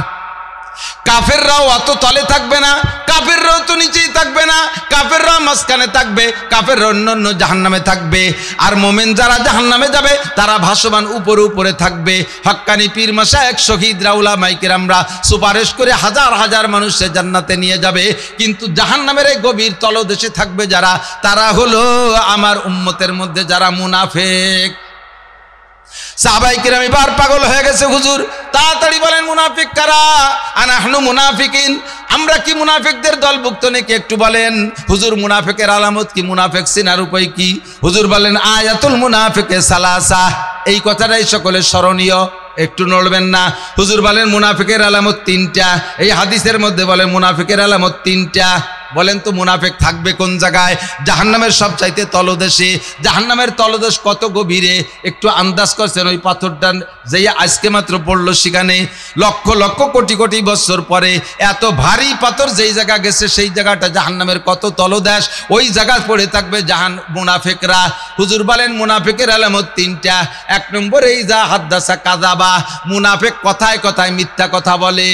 S1: কাফেররাও অত তলে থাকবে না, কাফেররাও তো নিচেই থাকবে না, কাফেররা মাঝখানে থাকবে, কাফেররা অন্য জাহান্নামে থাকবে, আর মোমেন যারা জাহান্নামে যাবে তারা ভাসমান উপরে উপরে থাকবে। হক্কানি পীর মাশায়েখ শহীদরা উলামায়ে কিরামরা সুপারিশ করে হাজার হাজার মানুষকে জান্নাতে নিয়ে যাবে। কিন্তু জাহান্নামের এই গভীর তলদেশে থাকবে যারা, তারা হলো আমার উম্মতের মধ্যে যারা মুনাফিক। সাহাবায়ে কিরাম এবার পাগল হয়ে গেছে, হুজুর তাড়াতাড়ি বলেন মুনাফিক কারা? আনাহনু মুনাফিকিন, আমরা কি মুনাফিকদের দলভুক্ত নাকি একটু বলেন। হুজুর মুনাফিকের আলামত কি, মুনাফিক চিনার উপায় কি? হুজুর বলেন আয়াতুল মুনাফিকে সালাসা, এই কথাটাই সকলের স্মরণীয়, একটু নড়বেন না। হুজুর বলেন মুনাফিকের আলামত তিনটা, এই হাদিসের মধ্যে বলে মুনাফিকের আলামত তিনটা। বলেন তো মুনাফিক থাকবে কোন জায়গায়? জাহান্নামের সবচাইতে তলদেশে। জাহান্নামের তলদেশ কত গভীরে একটু আন্দাজ করছেন? ওই পাথরটা যে আজকে মাত্র পড়লো, সেখানে লক্ষ লক্ষ কোটি কোটি বছর পরে এত ভারী পাথর যেই জায়গা গেছে, সেই জায়গাটা জাহান্নামের কত তলদেশ, ওই জায়গায় পড়ে থাকবে মুনাফিকরা। হুজুর বলেন মুনাফিকের আলামত তিনটা। এক নম্বর এই যা হাদ্দাসা কাযাবা, মুনাফিক কথায় কথায় মিথ্যা কথা বলে।